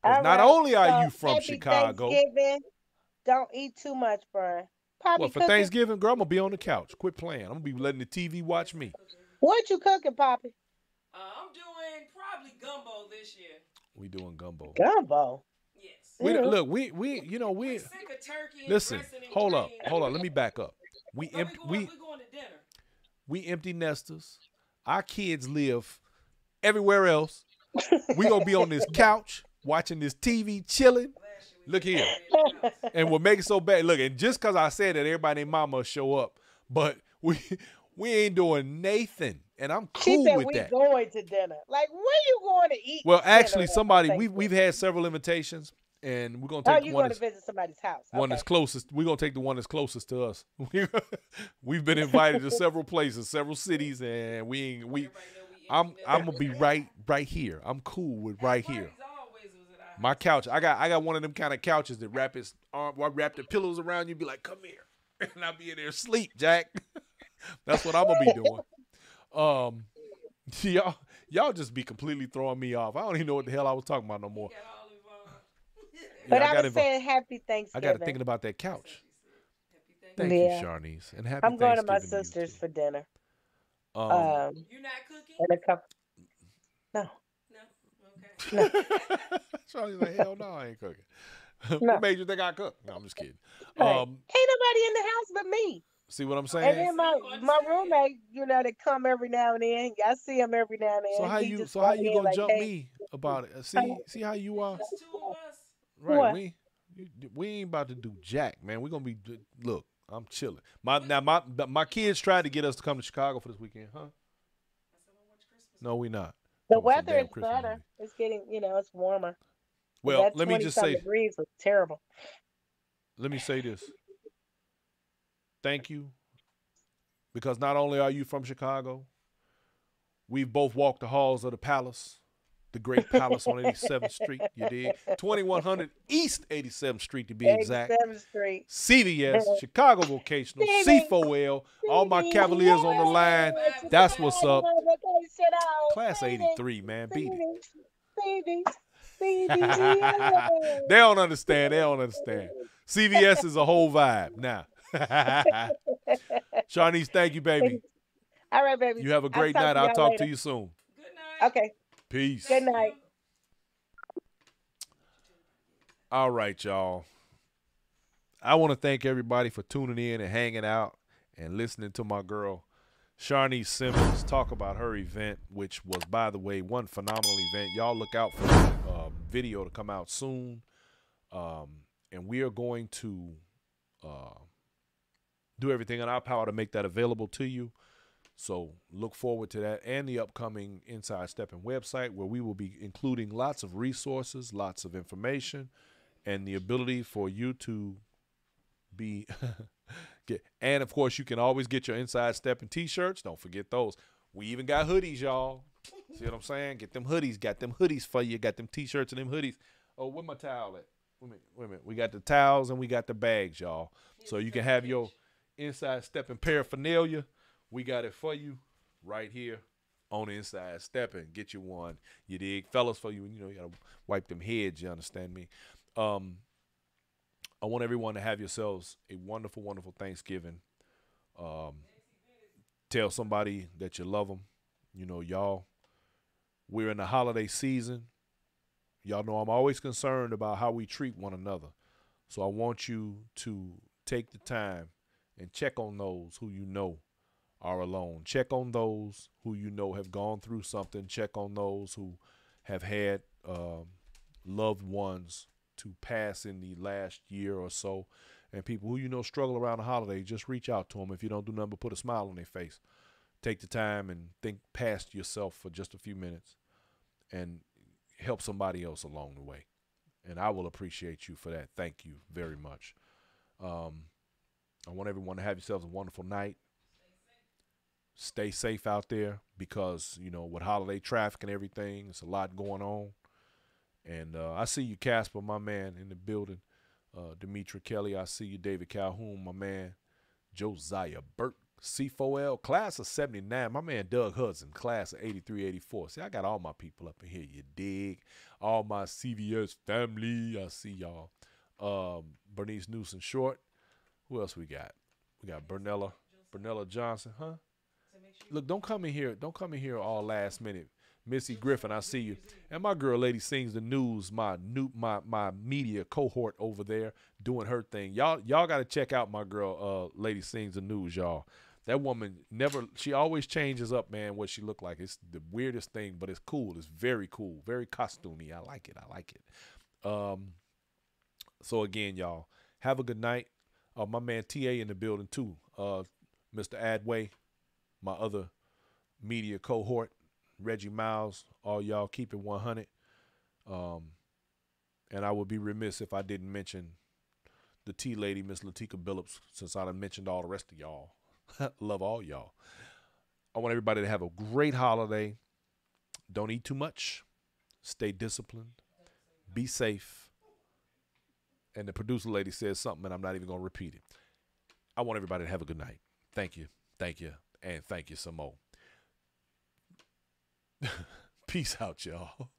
'Cause All not right, only are so you from happy Chicago. Thanksgiving. Don't eat too much, Brian. Poppy What, for cooking? Thanksgiving, girl, I'm going to be on the couch. Quit playing. I'm going to be letting the TV watch me. What you cooking, Poppy? I'm doing probably gumbo this year. We doing gumbo. Gumbo. Yes. We, Mhm. look, we We're sick of turkey and listen, dressing and hold up. grains. Let me back up. We're going to dinner. We empty nesters. Our kids live everywhere else. We gonna be on this couch watching this TV, chilling. Look here, and what makes it so bad? Look, and just cause I said that, everybody and mama show up, but we ain't doing Nathan, and I'm She cool said with we that. going to dinner. Like, where you going to eat? Well, dinner actually, on somebody Thanksgiving? we've had several invitations, and we're gonna Oh, take you one going to visit somebody's house? one Okay. that's closest. We're gonna take the one that's closest to us. We've been invited to several places, several cities, and I'm gonna be right here. I'm cool with right here. My couch. I got one of them kind of couches that wrap the pillows around you. Be like, come here, and I'll be in there asleep, Jack. That's what I'm gonna be doing. Y'all just be completely throwing me off. I don't even know what the hell I was talking about no more. But Yeah, I got was involved. saying happy I Thanksgiving. got to thinking about that couch. Thank you, Yeah. Charnice, and happy I'm going to Thanksgiving my you, sister's too. for dinner. You're not cooking? In a couple. No. No? Okay. Charnie's like, hell no, I ain't cooking. No. What made you think I cook? No, I'm just kidding. Right. Ain't nobody in the house but me. See what I'm And saying? then my roommate, they come every now and then. I see him every now and then. So how He you just so how walk you in gonna like, jump hey, me about it? See how you are? It's two of us. Right. What? We ain't about to do jack, man. We're gonna be look. I'm chilling. My kids tried to get us to come to Chicago for this weekend, huh? No, we not. the Talking some weather damn is Christmas better. movie. It's getting, it's warmer. Well, that let me just 20-some say. degrees was terrible. Let me say this. thank you, because not only are you from Chicago, we've both walked the halls of the Palace, the great Palace on 87th Street. You dig? 2100 East 87th Street to be exact. 87th Street. CVS, Chicago Vocational, Stevie. C4L, all my Cavaliers on the line. That's what's up. Class of 83, man. Beat it. They don't understand. They don't understand. CVS is a whole vibe. Now. Charnice, thank you, baby. All right, baby. You have a great night. I'll talk to you soon. Good night. Okay. Peace. Good night. All right, y'all. I want to thank everybody for tuning in and hanging out and listening to my girl, Charnice Simmons, talk about her event, which was, by the way, one phenomenal event. Y'all look out for the video to come out soon. And we are going to do everything in our power to make that available to you. So look forward to that and the upcoming Inside Steppin website, where we will be including lots of resources, lots of information, and the ability for you to be and of course you can always get your Inside Steppin t-shirts. Don't forget those. We even got hoodies, y'all. See what I'm saying? Get them hoodies. Got them hoodies for you. Got them t-shirts and them hoodies. Oh, where my towel at? Wait a minute. We got the towels and we got the bags, y'all. So you can have your Inside Steppin paraphernalia. We got it for you right here on Inside Steppin. Get you one. You dig? Fellas, for you, you got to wipe them heads. You understand me? I want everyone to have yourselves a wonderful, wonderful Thanksgiving. Tell somebody that you love them. Y'all, we're in the holiday season. Y'all know I'm always concerned about how we treat one another. So I want you to take the time and check on those who you know are alone. Check on those who you know have gone through something. Check on those who have had loved ones to pass in the last year or so. And people who you know struggle around the holiday, just reach out to them. If you don't do nothing but put a smile on their face. Take the time and think past yourself for just a few minutes and help somebody else along the way. And I will appreciate you for that. Thank you very much. I want everyone to have yourselves a wonderful night. Stay safe out there because, with holiday traffic and everything, it's a lot going on. And I see you, Casper, my man, in the building. Demetra Kelly, I see you, David Calhoun, my man. Josiah Burke, C4L, class of 79. My man, Doug Hudson, class of 83, 84. See, I got all my people up in here, you dig? All my CVS family, I see y'all. Bernice Newsom Short. Who else we got? We got Bernella Johnson, huh? Look, don't come in here all last minute. Missy Griffin, I see you. And my girl, Lady Sings the News, my media cohort over there doing her thing. Y'all got to check out my girl, Lady Sings the News, y'all. That woman she always changes up, man, what she look like. It's the weirdest thing, but it's cool. It's very cool, very costumey. I like it. So again, y'all, have a good night. My man TA in the building too. Mr. Adway, my other media cohort. Reggie Miles, all y'all keep it 100. And I would be remiss if I didn't mention the tea lady, Miss Latika Billups, since I done mentioned all the rest of y'all. Love all y'all. I want everybody to have a great holiday. Don't eat too much. Stay disciplined. Be safe. And the producer lady says something, and I'm not even going to repeat it. I want everybody to have a good night. Thank you, and thank you some more. Peace out, y'all.